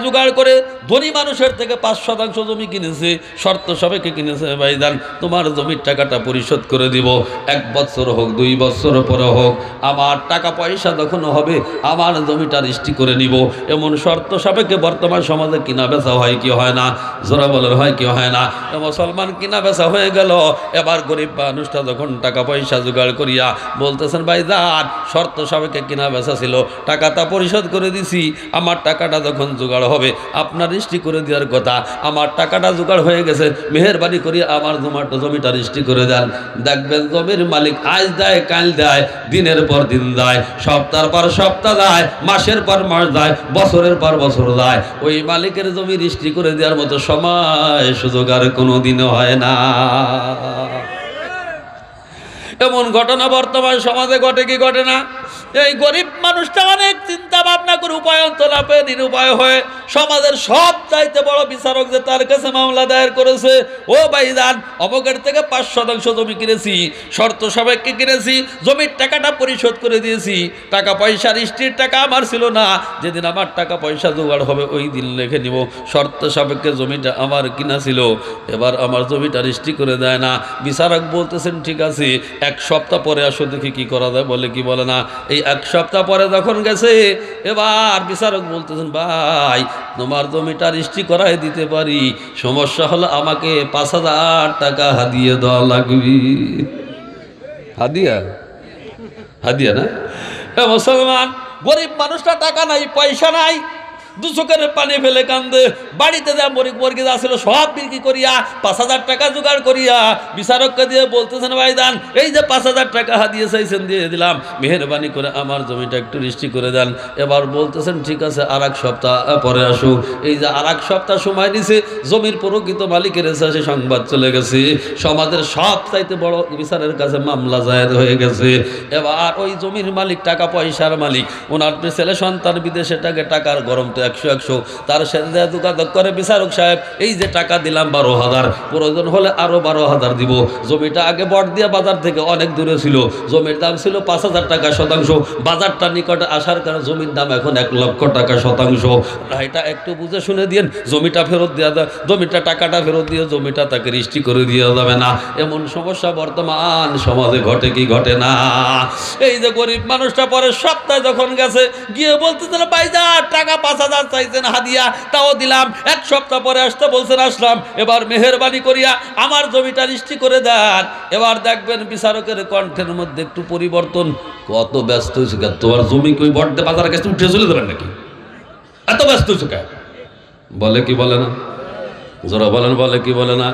জোগাড় করে ধনী মানুষের থেকে 5% জমি কিনেছে, শর্ত সাপেক্ষে কিনেছে। ভাইজান তোমার জমির টাকাটা পরিশোধ করে দিব, 1 বছর হোক 2 বছর পরে হোক, আমার টাকা পয়সা যখন হবে আমার জমিটা রেজিস্ট্রি করে নিব, এমন শর্ত সাপেক্ষে বর্তমান সমাজে কিনা বেচা হয় কি হয় না? জোরা বলেন হয় কি হয় না? মুসলমান কিনা বেচা হয়ে গেল। এবার গরিব মানুষটা যখন টাকা পয়সা জোগাড় করিয়া বলতেছেন ভাইজান শর্ত সাপেক্ষে কিনা বেচা ছিল, টাকাটা পরিশোধ করে দিছি, আমার টাকাটা যখন জোগাড় হবে আপনার রেজিস্ট্রি করে দেওয়ার কথা, আমার টাকাটা জোগাড় হয়ে গেছে, মেহেরবানি করিয়া আমার জমিটা রেজিস্ট্রি করে দেন। দেখবেন জমির মালিক আজ দেয় কাল দেয়, দিনের পর দিন দেয়, সপ্তাহের পর সপ্তাহ যায়, মাসের পর মাস যায়, বছরের পর বছর যায়, ওই মালিকের জমি রেজিস্ট্রি করে দেওয়ার মতো সময় সুযোগ আর কোনোদিনও হয় না। এমন ঘটনা বর্তমান সমাজে ঘটে কি ঘটে না? এই গরিব মানুষটা অনেক চিন্তা ভাবনা করে উপায়ন্ত না পেয়ে নিরুপায় হয়ে সমাজের সব চাইতে বড় বিচারক যে তার কাছে মামলা দায়ের করেছে, ও ভাইজান অমকের থেকে 5% জমি কিনেছি, শর্ত সাপেক্ষে কিনেছি, জমির টাকাটা পরিশোধ করে দিয়েছি, টাকা পয়সা রেজিস্ট্রির টাকা আমার ছিল না, যেদিন আমার টাকা পয়সা জোগাড় হবে ওই দিন লিখে নিব, শর্ত সাপেক্ষে জমিটা আমার কিনা ছিল, এবার আমার জমিটা রেজিস্ট্রি করে দেয় না। বিচারক বলতেছেন ঠিক আছে 1 সপ্তাহ পরে আসো দেখি কি করা যায়, বলে কি বলে না? এই 1 সপ্তাহ পরে যখন গেছে এবার বিচারক বলতেছেন ভাই তোমার জমিটা রেজিস্ট্রি করাই দিতে পারি, সমস্যা হলো আমাকে 5,000 টাকা হাদিয়ে দেওয়া লাগবে। হাদিয়া হাদিয়া না? মুসলমান গরিব মানুষটা টাকা নাই পয়সা নাই, 2 চোখের পানি ফেলে কান্দে, বাড়িতে যা মুরগি যা ছিল সব বিক্রি করিয়া 5,000 টাকা জোগাড় করিয়া বিচারককে দিয়ে বলতেছেন ভাইজান এই যে 5,000 টাকা হাদিয়ে চাইছেন দিয়ে দিলাম, মেহেরবানি করে আমার জমিটা একটু রেজিস্ট্রি করে দেন। এবার বলতেছেন ঠিক আছে আর 1 সপ্তাহ পরে আসো। এই যে আর 1 সপ্তাহ সময় নিছে, জমির প্রকৃত মালিকের কাছে সংবাদ চলে গেছে, সমাজের সব চাইতে বড় বিচারের কাছে মামলা জায়ের হয়ে গেছে। এবার ওই জমির মালিক টাকা পয়সার মালিক, ওনার ছেলে সন্তান বিদেশে টাকার গরম তো 100 তার সাথে যোগাযোগ করে বিচারক সাহেব এই যে টাকা দিলাম 12,000, প্রয়োজন হলে আরো 12,000 দিব, জমিটা আগে বট দিয়া বাজার থেকে অনেক দূরে ছিল, জমির দাম ছিল 5,000 টাকা শতাংশ, বাজারটা নিকটে আসার কারণে জমির দাম এখন 1 লক্ষ টাকা শতাংশ, এটা একটু বুঝে শুনে দিন, জমিটা ফেরত দেওয়া যায়, জমিটা টাকাটা ফেরত দিয়ে জমিটা তাকে রেজিস্ট্রি করে দেওয়া যাবে না। এমন সমস্যা বর্তমান সমাজে ঘটে কি ঘটে না? এই যে গরিব মানুষটা পরের সপ্তাহে যখন গেছে গিয়ে বলতেছেন ভাইজান টাকা 5,000 চাইছেন হাদিয়া, তাও দিলাম, 1 সপ্তাহ পরে আসতে বলছেন আসলাম, এবার মেহেরবানি করিয়া আমার জমিটা রেজিস্ট্রি করে দেন। এবার দেখবেন বিচারকের কণ্ঠের মধ্যে একটু পরিবর্তন, কত ব্যস্ত হয়েছে তোমার জমি কই বড় বাজারের কাছে উঠে চলে যাবেন নাকি, এত ব্যস্ত হয়েছে কে? বলে কি বলে না? যারা বলেন বলে কি বলে না?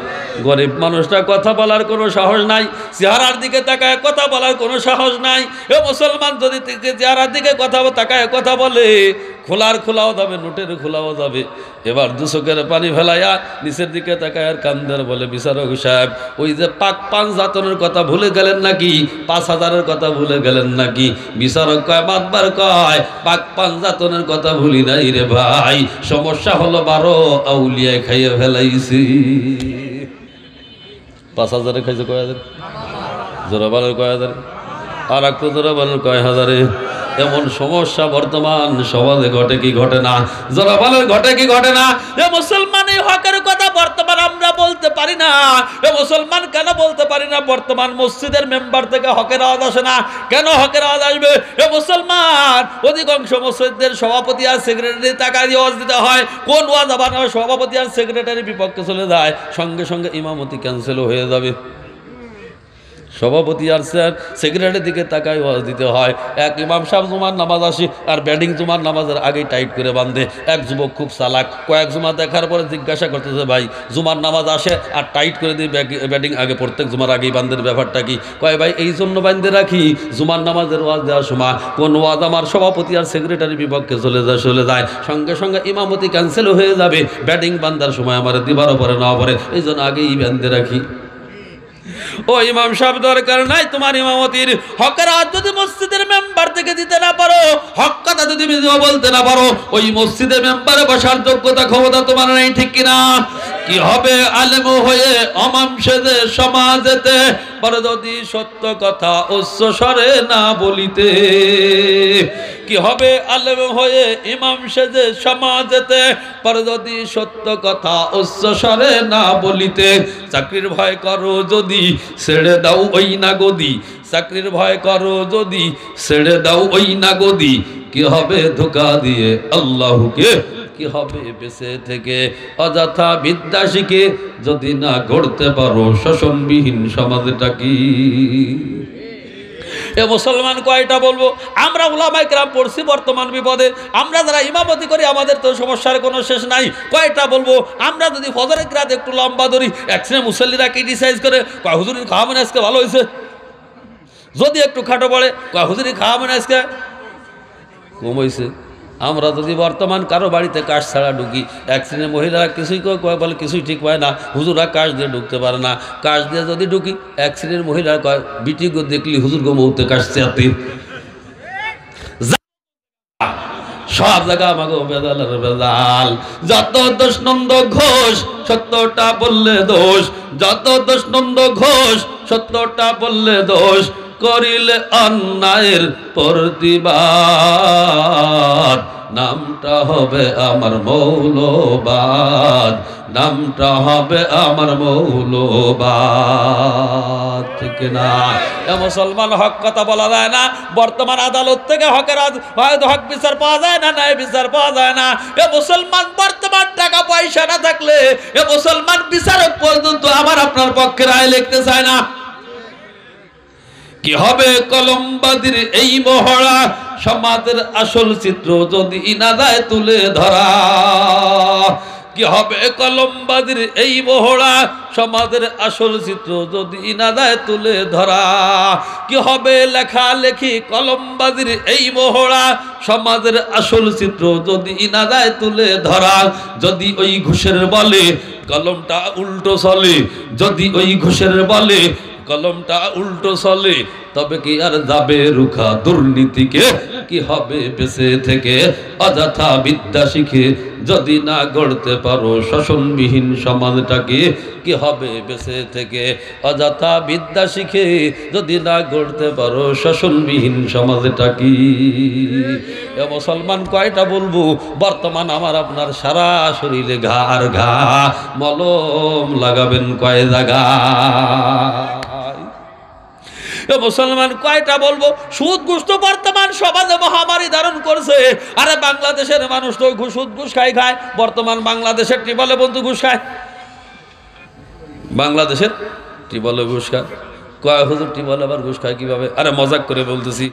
গরিব মানুষটা কথা বলার কোনো সাহস নাই, চেহারার দিকে তাকায় কথা বলার কোনো সাহস নাই। এ মুসলমান যদি চেহারার দিকে কথা তাকায় কথা বলে খোলাও যাবে, নোটের খোলাও যাবে। এবার 2 চোখের পানি ফেলাইয়া নিচের দিকে তাকায় আর কান্দার বলে বিচারক সাহেব ওই যে পাক পাঞ্জাতনের কথা ভুলে গেলেন নাকি, 5,000-এর কথা ভুলে গেলেন নাকি? বিচারক কয় বারবার কয় পাক পাঞ্জাতনের কথা ভুলি নাই রে ভাই, সমস্যা হলো 12 আউলিয়ায় খাইয়ে ফেলাইছি। 5,000-এ খাইছে কয় হাজার? জোরা বলেন কয় হাজার? আর একটু জোরা বলেন কয় হাজারে? এমন সমস্যা বর্তমান সমাজে ঘটে কি ঘটে না? যারা বলেন ঘটে কি ঘটে না? এ মুসলমান এই হকের কথা বর্তমান আমরা বলতে পারি না। এ মুসলমান কেন বলতে পারি না? বর্তমান মসজিদের মেম্বার থেকে হকের আওয়াজ আসে না। কেন হকের আওয়াজ আসবে? এ মুসলমান অধিকাংশ মসজিদের সভাপতি আর সেক্রেটারি টাকা দিয়ে আওয়াজ দিতে হয়, কোন ওয়াজ আবার সভাপতি আর সেক্রেটারির বিপক্ষে চলে যায়, সঙ্গে সঙ্গে ইমামতি ক্যান্সেল হয়ে যাবে। সভাপতি আর স্যার সেক্রেটারির দিকে তাকায় ওয়াজ দিতে হয়। এক ইমাম সাহেব জুমার নামাজ আসে আর ব্যাটিং জুমার নামাজের আগেই টাইট করে বাঁধে। এক যুবক খুব চালাক, কয়েক জুমা দেখার পরে জিজ্ঞাসা করতেছে ভাই জুমার নামাজ আসে আর টাইট করে দিয়ে ব্যাটিং আগে প্রত্যেক জুমার আগেই বান্ধের ব্যাপারটা কি? কয় ভাই এই জন্য বান্ধে রাখি জুমার নামাজের ওয়াজ দেওয়ার সময় কোন ওয়াজ আমার সভাপতি আর সেক্রেটারির বিপক্ষে চলে যায় সঙ্গে সঙ্গে ইমামতি ক্যান্সেল হয়ে যাবে, ব্যাটিং বান্ধার সময় আমার দিবারও পরে না পরে, এই জন্য আগেই বান্ধে রাখি। ও ইমাম সাহেব দরকার নাই তোমার ইমামতির, হকের আওয়াজ যদি মসজিদের মেম্বার থেকে দিতে না পারো, হক কথা যদি বলতে না পারো, ওই মসজিদের মেম্বারে বসার যোগ্যতা ক্ষমতা তোমার নেই, ঠিক কিনা? কি হবে আলেম হয়ে অমাম সেজে সমাজেতে, পরে যদি সত্য কথা উচ্চ স্বরে না বলিতে। কি হবে আলেম হয়ে ইমাম সেজে সমাজেতে, পরে যদি সত্য কথা উচ্চ স্বরে না বলিতে। চাকরির ভয় করো যদি ছেড়ে দাও ওই না গদি, চাকরির ভয় করো যদি ছেড়ে দাও ওই না গদি। কি হবে ধোঁকা দিয়ে আল্লাহকে, কি হবে বেঁচে থেকে অযথা বিদ্যা শিখে যদি না গড়তে পারো শোষণবিহীন সমাজটা কি। এ মুসলমান কয়টা বলবো? আমরা উলামায়ে কেরাম পড়ছি বর্তমান বিপদে, আমরা যারা ইমামতি করি আমাদের তো সমস্যার কোনো শেষ নাই। কয়টা বলবো? আমরা যদি ফজরের রাত একটু লম্বা ধরি, এক শ্রেণীর মুসল্লিরা ক্রিটিসাইজ করে, কয় হুজুরের খাওয়া মানে আজকে ভালো হয়েছে। যদি একটু খাটো পড়ে, কয় হুজুরের খাওয়া মানে আজকে কম হয়েছে। আমরা যদি বর্তমান কারো বাড়িতে কাজ ছাড়া ঢুকি, এক শ্রেণীর মহিলারা কিছুই কয়, বলে কিছুই ঠিক পায় না, হুজুরা কাজ দিয়ে ঢুকতে পারে না। কাজ দিয়ে যদি ঢুকি, এক শ্রেণীর মহিলারা কয় বিটি গো দেখলি হুজুর গো মৌতে কাজ চাতে। সব জায়গা আমাকে বেজালের বেজাল। যত দোষ নন্দ ঘোষ সত্যটা বললে দোষ, যত দোষ নন্দ ঘোষ সত্যটা বললে দোষ। করিলে অন্যায়ের প্রতিবাদ, নামটা হবে আমার মৌলবাদ, নামটা হবে আমার মৌলবাদ। ঠিক না? এ মুসলমান হক কথা বলা যায় না। বর্তমান আদালত থেকে হকের হয়তো হক বিচার পাওয়া যায় না, ন্যায় বিচার পাওয়া যায় না। এ মুসলমান বর্তমান টাকা পয়সা না থাকলে এ মুসলমান বিচারক পর্যন্ত আমার আপনার পক্ষে রায় লিখতে চায় না। কি হবে কলমবাদীর এই মহড়া, সমাজের আসল চিত্র যদি না যায় তুলে ধরা। কি হবে কলমবাদীর এই মহড়া, সমাজের আসল চিত্র যদি না যায় তুলে ধরা। কি হবে লেখালেখি কলমবাদীর এই মহড়া, সমাজের আসল চিত্র যদি না যায় তুলে ধরা। যদি ওই ঘুষের বলে কলমটা উল্টো চলে, যদি ওই ঘুষের বলে কলমটা উল্টো চলে, তবে কি আর যাবে রুখা দুর্নীতিকে? কি হবে বেঁচে থেকে অযথা বিদ্যা শিখে যদি না গড়তে পারো শোষণবিহীন সমাজটাকে? কি হবে বেঁচে থেকে অযথা বিদ্যা শিখে যদি না গড়তে পারো শোষণবিহীন সমাজটাকে? এ মুসলমান কয়টা বলবো? বর্তমান আমার আপনার সারা শরীরে ঘা আর ঘা, মলম লাগাবেন কয় জায়গা? মুসলমান কয়টা বলবো? সুদ ঘুষ তো বর্তমান সমাজে মহামারী ধারণ করছে। আরে বাংলাদেশের মানুষ তো সুদ ঘুষ খায়। বর্তমান বাংলাদেশের টিবলে বন্ধু ঘুষ খায়, বাংলাদেশের টিবলে ঘুষ খায়। কয় হুজুর টিবলে আবার ঘুষ খায় কিভাবে? আরে মজাক করে বলতেছি।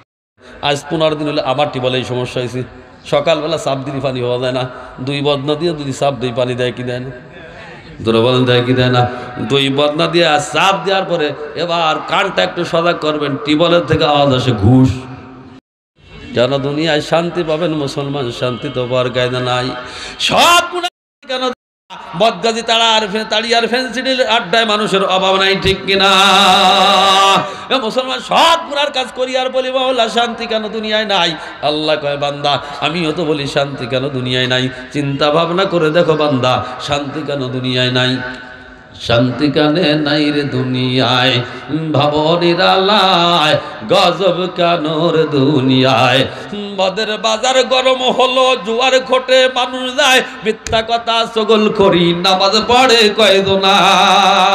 আজ 15 দিন হলে আমার টিবলে এই সমস্যা হয়েছে। সকালবেলা চাপ দিলে পানি হওয়া যায় না, দুই বদনা দিয়ে যদি চাপ দিই পানি দেয় কি দেয় না? ধরে বলেন দেয় কি দেয় না? দুই বদনা দিয়ে চাপ দেওয়ার পরে এবার কানটা একটু সজাগ করবেন, টিবলের থেকে আওয়াজ আসে ঘুষ। যেন দুনিয়ায় শান্তি পাবেন মুসলমান, শান্তি তো পাওয়ার কায়দা নাই। সব কেন বদগাজী তাড়ি আর ফেন্সিডিল আড্ডায় মানুষের অভাব নাই, ঠিক কিনা? মুসলমান সব গুনার কাজ করি আর বলি বাউলা শান্তি কেন দুনিয়ায় নাই? আল্লাহ কয় বান্দা আমিও তো বলি শান্তি কেন দুনিয়ায় নাই? চিন্তা ভাবনা করে দেখো বান্দা, শান্তি কেন দুনিয়ায় নাই? শান্তি কানে নাই রে দুনিয়ায়, ভাবো নিরালায় গজব কানোর দুনিয়ায়। মদের বাজার গরম হলো, জুয়ার খোটে মানুষ যায়, মিথ্যা কথা চগল করি নামাজ পড়ে কয়জনায়।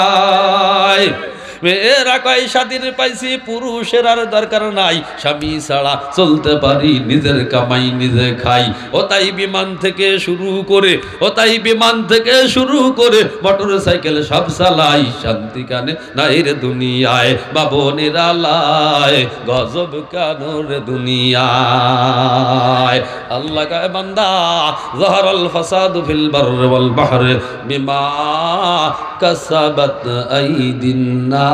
মেয়েরা কয় স্বাধীন পাইছি, পুরুষের আর দরকার নাই, স্বামী ছাড়া চলতে পারি, নিজের কামাই নিজে খাই। ও তাই বিমান থেকে শুরু করে মোটর সাইকেল সব চালাই, শান্তি কানে নাই রে দুনিয়ায়, বাবু নিরালায় গজব কানোর দুনিয়ায়। আল্লাহ কয় বান্দা যাহারাল ফাসাদু ফিল বাররি ওয়াল বাহরি বিমা কাসাবাত আইদিন নাস।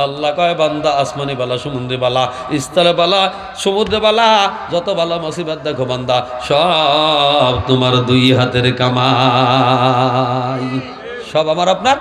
আল্লাহ কয় বান্দা আসমানি বালা, সমুদ্রে বালা, স্থলে বালা, সমুদ্রে বালা, যত বালা মুসিবত দেখো বান্দা সব তোমার দুই হাতের কামাই, সব আমার আপনার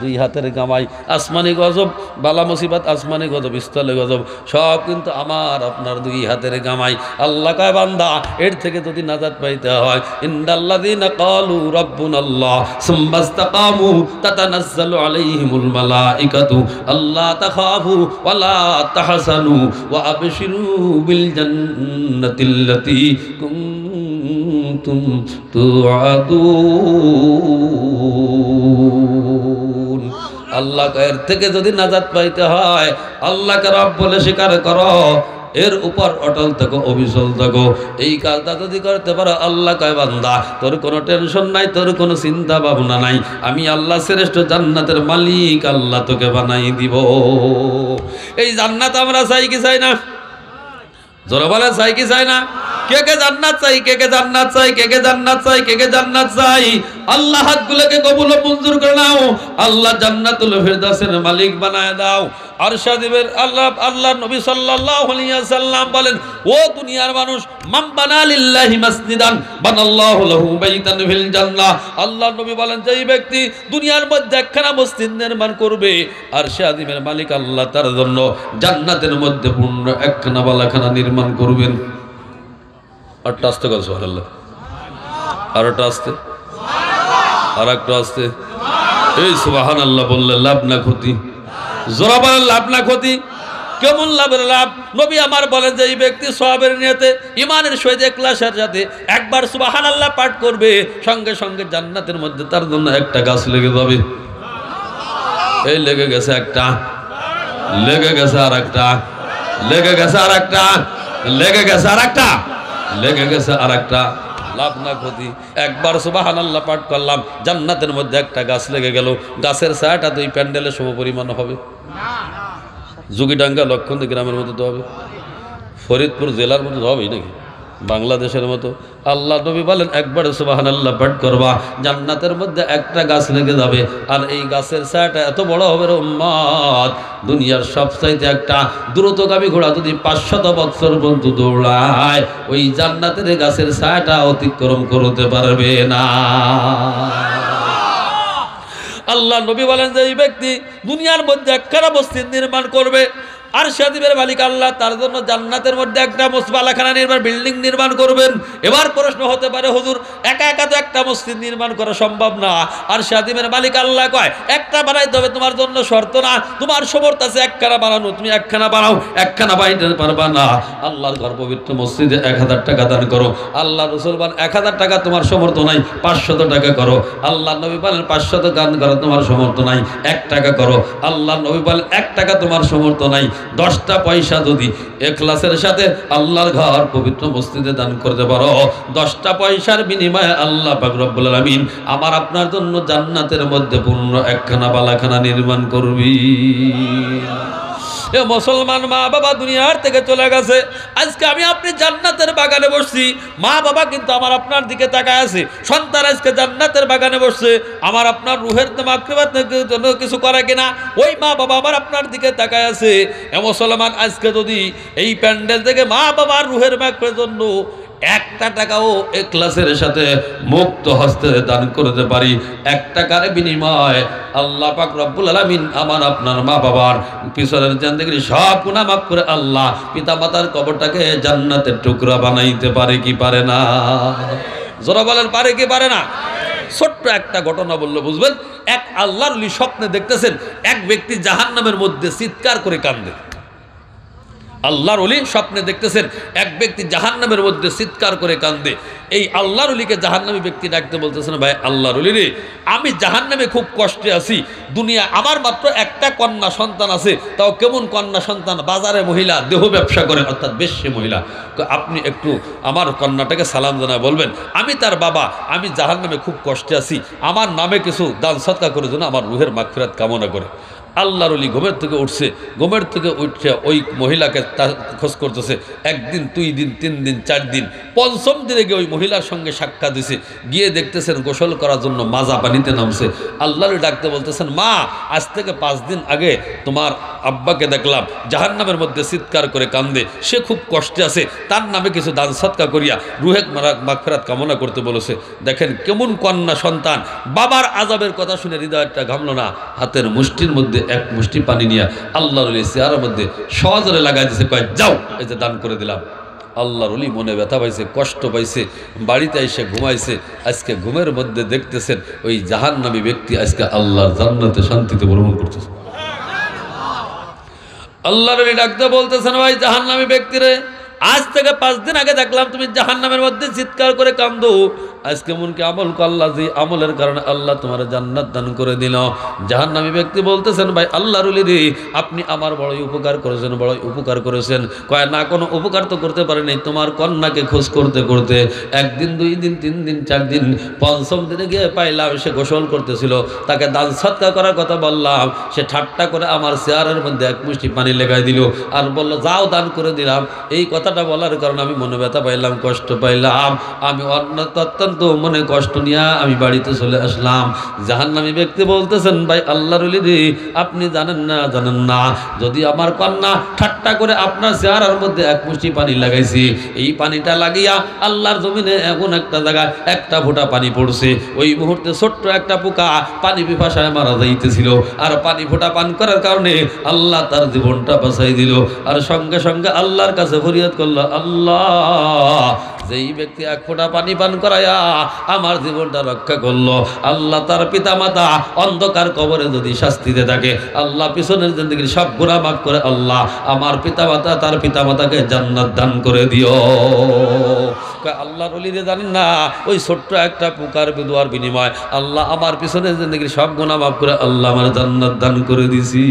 দুই হাতের কামাই, আসমানি গজব, বালা মুসিবত, আসমানি গজব, স্থলে গজব, সব কিন্তু আমার আপনার দুই হাতের কামাই। আল্লাহ কয় বান্দা এর থেকে যদি নাজাত পাইতে হয়, ইন্নাল্লাযীনা ক্বালু রাব্বুনাল্লাহ সুম্মা ইসতাকামু তাতানাজ্জালু আলাইহিমুল মালাইকাতু আল্লা তাখাফু ওয়া লা তাহজানু ওয়া আবশিরু বিল জান্নাতিল্লাতী কুনতুম তুআদুন। আল্লাহ এর থেকে যদি নাজাত পাইতে হয়, আল্লাহকে রব বলে স্বীকার করো, এর উপর অটল থাকো, অবিচল থাকো। এই কাজটা যদি করতে পারো, আল্লাহ কয় বান্দা তোর কোনো টেনশন নাই, তোর কোনো চিন্তা ভাবনা নাই, আমি আল্লাহ শ্রেষ্ঠ জান্নাতের মালিক আল্লাহ তোকে বানাই দিব। এই জান্নাত আমরা চাই কি চাই না? জোরে বলে চাই কি চাই না? কে কে জান্নাত চাই? কে কে জান্নাত চাই? কে কে জান্নাত চাই? কে কে জান্নাত চাই? আল্লাহ হাতগুলোকে কবুল ও মঞ্জুর করে নাও। আল্লাহ জান্নাতুল ফিরদাউসের মালিক বানায় দাও। আরশাদিবের আল্লাহ নবী সাল্লাল্লাহু আলাইহি ওয়াসাল্লাম বলেন, ও দুনিয়ার মানুষ, মান বানা লিল্লাহি মাসজিদান বানাল্লাহু লাহু বাইতান ফিল জান্নাহ। আল্লাহ নবী বলেন, যেই ব্যক্তি দুনিয়ার মধ্যে একখানা মসজিদ নির্মাণ করবে, আরশাদিবের মালিক আল্লাহ তার জন্য জান্নাতের মধ্যে পূর্ণ একখানা বালাখানা নির্মাণ করবেন। আরটা আসতে গেল সুবহানাল্লাহ, আর একটা আসতে, আর একটা আসতে। এই সুবহানাল্লাহ বললে লাভ না ক্ষতি? জোরা বলেন লাভ না ক্ষতি? কেমন লাভের লাভ? নবী আমার বলেন যে এই ব্যক্তি সওয়াবের নিয়তে ঈমানের সহিত ইখলাসের সাথে একবার সুবহানাল্লাহ পাঠ করবে, সঙ্গে সঙ্গে জান্নাতের মধ্যে তার জন্য একটা গাছ লেগে যাবে। এই লেগে গেছে একটা, লেগে গেছে আর একটা, লেগে গেছে আর একটা, লেগে গেছে আর একটা, লেগে গেছে আর একটা। লাভ না ক্ষতি? একবার সুবহানাল্লাহ পাঠ করলাম, জান্নাতের মধ্যে একটা গাছ লেগে গেল। গাছের ছায়াটা তো এই প্যান্ডেলের সমপরিমাণ হবে? যোগীডাঙ্গা লক্ষণদী গ্রামের মতো তো হবে, ফরিদপুর জেলার মতো তো হবেই নাকি, বাংলাদেশের মতো। আল্লাহ নবী বলেন একবার সুবহানাল্লাহ পাঠ করবা, জান্নাতের মধ্যে একটা গাছ লেগে যাবে। আর এই গাছের ছায়াটা এত বড় হবে রে উম্মত, দুনিয়ার সবচাইতে একটা দ্রুতগামী ঘোড়া যদি 500 বছর পর্যন্ত দৌড়ায়, ওই জান্নাতের গাছের ছায়াটা অতিক্রম করতে পারবে না। আল্লাহ নবী বলেন যে এই ব্যক্তি দুনিয়ার মধ্যে একখানা মসজিদ নির্মাণ করবে, আর আরশাদিবের মালিক আল্লাহ তার জন্য জান্নাতের মধ্যে একটা বালাখানা নির্মাণ, বিল্ডিং নির্মাণ করবেন। এবার প্রশ্ন হতে পারে, হুজুর একা একা তো একটা মসজিদ নির্মাণ করা সম্ভব না। আর আরশাদিবের মালিক আল্লাহ কয় একটা বানাইতে হবে, তোমার জন্য শর্ত না, তোমার সমর্থ আছে একখানা বানানো, তুমি একখানা বানাও, একখানা বানাইতে পারবা না। আল্লাহর ঘর পবিত্র মসজিদে 1000 টাকা দান করো। আল্লাহ রাসূল বলেন 1000 টাকা তোমার সমর্থ নাই, 500 টাকা করো। আল্লাহ নবী বলেন 500 দান করো, তোমার সমর্থ নাই, 1 টাকা করো। আল্লাহ নবী বলেন 1 টাকা তোমার সমর্থ নাই, 10টা পয়সা যদি ইখলাসের সাথে আল্লাহর ঘর পবিত্র মসজিদে দান করতে পারো, 10টা পয়সার বিনিময়ে আল্লাহ পাক রব্বুল আলামিন আমার আপনার জন্য জান্নাতের মধ্যে পূর্ণ একখানা বালাখানা নির্মাণ করবি। এ মুসলমান মা বাবা দুনিয়ার থেকে চলে গেছে, আজকে আমি আপনি জান্নাতের বাগানে বসছি, মা বাবা কিন্তু আমার আপনার দিকে তাকায় আছে। সন্তান আজকে জান্নাতের বাগানে বসছে, আমার আপনার রুহের মাগফিরাতের জন্য কিছু করে কিনা, ওই মা বাবা আমার আপনার দিকে তাকায় আছে। এ মুসলমান আজকে যদি এই প্যান্ডেল থেকে মা বাবার রুহের মাগফিরাতের জন্য 1 টাকাও ইখলাসের সাথে মুক্ত হস্তে দান করতে পারি, 1 টাকার বিনিময়ে আল্লাহ পাক রব্বুল আলামিন আমার আপনার মা বাবার পিছনের জিন্দেগির সব গুনাহ মাফ করে আল্লাহ পিতা মাতার কবরটাকে জান্নাতের টুকরা বানাইতে পারে কি পারে না? যারা বলেন পারে কি পারে না? ছোট্ট একটা ঘটনা বললে বুঝবেন। এক আল্লাহর ওলি স্বপ্নে দেখতেছেন এক ব্যক্তি জাহান্নামের মধ্যে চিৎকার করে কান্দে। আল্লাহর ওলি স্বপ্নে দেখতেছেন এক ব্যক্তি জাহান্নামের মধ্যে চিৎকার করে কান্দে। এই আল্লাহর ওলিকে জাহান্নামী ব্যক্তি ডাকতে বলতেছেন, ভাই আল্লাহর ওলি রে, আমি জাহান্নামে খুব কষ্টে আছি, দুনিয়া আমার মাত্র একটা কন্যা সন্তান আছে, তাও কেমন কন্যা সন্তান, বাজারে মহিলা, দেহ ব্যবসা করেন, অর্থাৎ বেশ্যা মহিলা। আপনি একটু আমার কন্যাটাকে সালাম জানায় বলবেন আমি তার বাবা, আমি জাহান্নামে খুব কষ্টে আছি, আমার নামে কিছু দান সদকা করে যেন আমার রুহের মাগফিরাত কামনা করে। আল্লাহর ওলি ঘুমের থেকে উঠছে, ঘুমের থেকে উঠছে ওই মহিলাকে খোঁজ করতেছে। একদিন, 2 দিন, 3 দিন, 4 দিন, 5ম দিনে গিয়ে ওই মহিলার সঙ্গে সাক্ষাৎ দিছে। গিয়ে দেখতেছেন গোসল করার জন্য মাজা পানিতে নামছে। আল্লাহর ডাকতে বলতেছেন, মা আজ থেকে 5 দিন আগে তোমার আব্বাকে দেখলাম জাহান্নামের মধ্যে চিৎকার করে কান্দে, সে খুব কষ্টে আছে, তার নামে কিছু দান সৎকা করিয়া রুহেক মাগফিরাত কামনা করতে বলেছে। দেখেন কেমন কন্যা সন্তান, বাবার আযাবের কথা শুনে হৃদয়টা ঘামলো না। হাতের মুষ্টির মধ্যে এক মুষ্টি পানি নিয়ে আল্লাহর ওলি চেহারার মধ্যে সজোরে লাগাই দিয়েছে, কয় যাও, এই যে দান করে দিলাম। আল্লাহর ওলি মনে ব্যথা পাইছে, কষ্ট পাইছে, বাড়িতে এসে ঘুমাইছে। আজকে ঘুমের মধ্যে দেখতেছেন ওই জাহান্নামী ব্যক্তি আজকে আল্লাহর জান্নাতে শান্তিতে ভ্রমণ করতেছে। আল্লাহর ওলি ডাকতে বলতেছেন, ভাই জাহান্নামী ব্যক্তিরে, আজ থেকে 5 দিন আগে দেখলাম তুমি জাহান্নামের মধ্যে চিৎকার করে কান্দো। আজকে এমন কি আমল করলা যে আমলের কারণে আল্লাহ তোমার জান্নাত দান করে দিল। জাহান্নামী ব্যক্তি বলতেছেন, ভাই আল্লাহর ওলি রে, আপনি আমার বড়ই উপকার করেছেন, বড়ই উপকার করেছেন। কয় না, কোনো উপকার তো করতে পারে নাই, তোমার কন্যাকে খোঁজ করতে করতে 1 দিন, 2 দিন, 3 দিন, 4 দিন, 5ম দিনে গিয়ে পাইলাম সে গোসল করতেছিল। তাকে দান সৎকার করার কথা বললাম, সে ঠাট্টা করে আমার চেহারার মধ্যে এক মুষ্টি পানি লেগাই দিল আর বলল, যাও দান করে দিলাম। এই কথাটা বলার কারণে আমি মনে ব্যথা পাইলাম, কষ্ট পাইলাম। আমি অত্যন্ত মনে কষ্ট নিয়ে আমি বাড়িতে চলে আসলাম। জাহান্নামী ব্যক্তি বলতেছেন, ভাই আল্লাহর ওলি রে, আপনি জানেন না যদি আমার কন্যা ঠাট্টা করে আপনার চেহারার মধ্যে এক মুষ্টি পানি লাগাইছি, এই পানিটা লাগিয়া আল্লাহর জমিনে এমন একটা জায়গায় একটা ফোঁটা পানি পড়ছে, ওই মুহূর্তে ছোট্ট একটা পোকা পানি পিপাসায় মারা যাইতেছিল, আর পানি ফোঁটা পান করার কারণে আল্লাহ তার জীবনটা বাঁচাই দিল। আর সঙ্গে সঙ্গে আল্লাহর কাছে ফরিয়াদ করলো, আল্লাহ যেই ব্যক্তি 1 ফোঁটা পানি পান করায়া আমার জীবনটা রক্ষা করলো, আল্লাহ তার পিতা মাতা অন্ধকার কবরে যদি শাস্তিতে থাকে, আল্লাহ পিছনের জিন্দেগির সব গুনাহ মাফ করে আল্লাহ আমার পিতা মাতা তার পিতা মাতাকে জান্নাত দান করে দিও। আল্লাহর ওলি রে, জানেন না ওই ছোট্ট একটা পোকার বিদুয়ার বিনিময় আল্লাহ আমার পিছনের জিন্দেগির সব গুনাহ মাফ করে আল্লাহ আমার জান্নাত দান করে দিছি।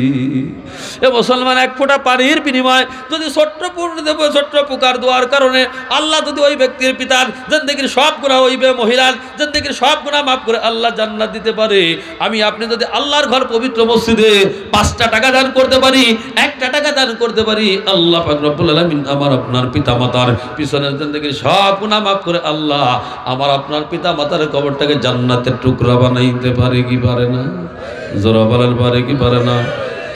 এ মুসলমান, 1 ফোঁটা পানির বিনিময় যদি ছোট্ট পোকার দোয়ার কারণে আল্লাহ যদি ওই ব্যক্তির পিতার জিন্দেগির সব গুনাহ, ওই মহিলার জিন্দেগির সব গুনাহ মাফ করে আল্লাহ জান্নাত দিতে পারে, আমি আপনি যদি আল্লাহর ঘর পবিত্র মসজিদে 5টা টাকা দান করতে পারি, 1টা টাকা দান করতে পারি, আল্লাহ পাক রব্বুল আলামিন আমার আপনার পিতা মাতার পিছনের জিন্দেগির সব গুনাহ মাফ করে আল্লাহ আমার আপনার পিতা মাতার কবরটাকে জান্নাতের টুকরা বানাইতে পারে কি পারে না? জোরা বলেন, পারে কি পারে না?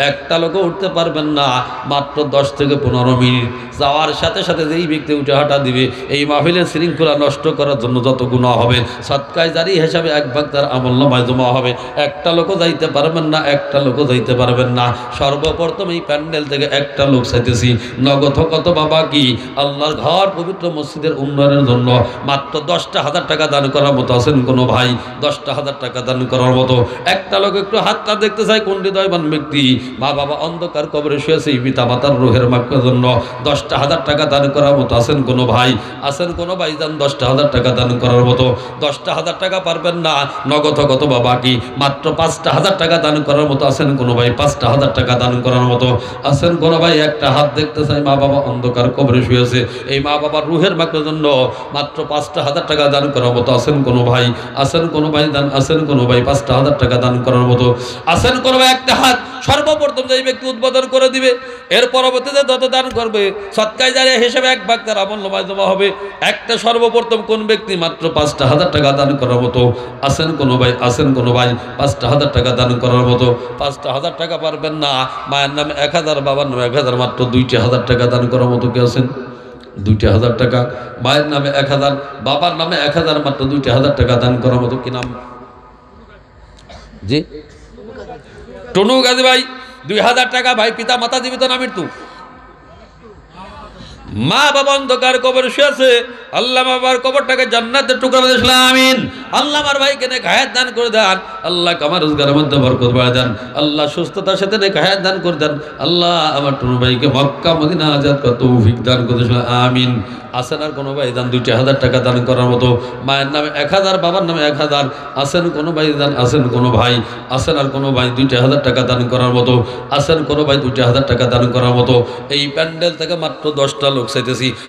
একটা লোকও উঠতে পারবেন না, মাত্র 10 থেকে 15 মিনিট যাওয়ার সাথে সাথে যেই ব্যক্তি উঠে হাঁটা দিবে, এই মাহফিলের শৃঙ্খলা নষ্ট করার জন্য যত গুনাহ হবে সদকায়ে জারি হিসাবে 1 ভাগ তার আমলনামায় জমা হবে। একটা লোকও যাইতে পারবেন না, একটা লোকও যাইতে পারবেন না। সর্বপ্রথম এই প্যান্ডেল থেকে একটা লোক চাইতেছি, নগদ কত বাবা কি আল্লাহর ঘর পবিত্র মসজিদের উন্নয়নের জন্য মাত্র 10,000 টাকা দান করার মতো আছেন কোনো ভাই? 10,000 টাকা দান করার মতো একটা লোক একটু হাতটা দেখতে চাই, কোন হৃদয়বান ব্যক্তি মা বাবা অন্ধকার কবরে শুয়েছে, পিতা মাতার রুহের মাগফিরাতের জন্য 10,000 টাকা দান করার মতো আছেন কোনো ভাই? আছেন কোনো ভাই যান 10,000 টাকা দান করার মতো? 10,000 টাকা পারবেন না, নগদ কত বাবা কি মাত্র 5,000 টাকা দান করার মতো আছেন কোনো ভাই? 5,000 টাকা দান করার মতো আছেন কোনো ভাই? একটা হাত দেখতে চাই, মা বাবা অন্ধকার কবরে শুয়েছে, এই মা বাবার রুহের মাগফিরাতের জন্য মাত্র 5,000 টাকা দান করার মতো আছেন কোনো ভাই? আছেন কোনো ভাই দান? আছেন কোনো ভাই 5,000 টাকা দান করার মতো? আছেন কোনো ভাই? একটা হাত সর্বপ্রথম যে ব্যক্তি উদ্বোধন করে দিবে, এর পরবর্তীতে যত দান করবে সদকায়ে জারিয়া হিসেবে 1 ভাগ তার আমলনামায় জমা হবে। একটা সর্বপ্রথম কোন ব্যক্তি মাত্র 5,000 টাকা দান করার মতো আছেন কোনো ভাই? আছেন কোনো ভাই 5,000 টাকা দান করার মতো? 5,000 টাকা পারবেন না, মায়ের নামে 1,000, বাবার নামে 1,000, মাত্র 2,000 টাকা দান করার মতো কে আছেন? 2,000 টাকা, মায়ের নামে 1,000, বাবার নামে 1,000, মাত্র 2,000 টাকা দান করার মতো। কি নাম? জি, টনু গাজী ভাই। 2,000 টাকা ভাই, পিতা মাতা জীবিত না মৃত্যু? মা বাবা অন্ধকার কবরে শুয়েছে, আল্লাহ বাবার কবরটাকে জান্নাতের টুকরা বানিয়ে দিয়েছিলেন, আমিন। আল্লাহ আমার ভাইকে নেক হায়াত দান করে দেন, আল্লাহ আমার রোজগারের মধ্যে বরকত বাড়ায় দেন, আল্লাহ সুস্থতার সাথে নেক হায়াত দান করে দেন, আল্লাহ আমার টুনু ভাইকে মক্কা মদিনা আজাদ করার তৌফিক দান করে দিয়েছিলেন, আমিন। আছেন আর কোনো ভাই দান 2,000 টাকা দান করার মতো? মায়ের নামে 1,000, বাবার নামে 1,000, আছেন কোনো ভাই দান? আছেন কোনো ভাই? আছেন আর কোনো ভাই 2,000 টাকা দান করার মতো? আছেন কোনো ভাই 2,000 টাকা দান করার মতো? এই প্যান্ডেল থেকে মাত্র 10টা লোক চাইতেছি।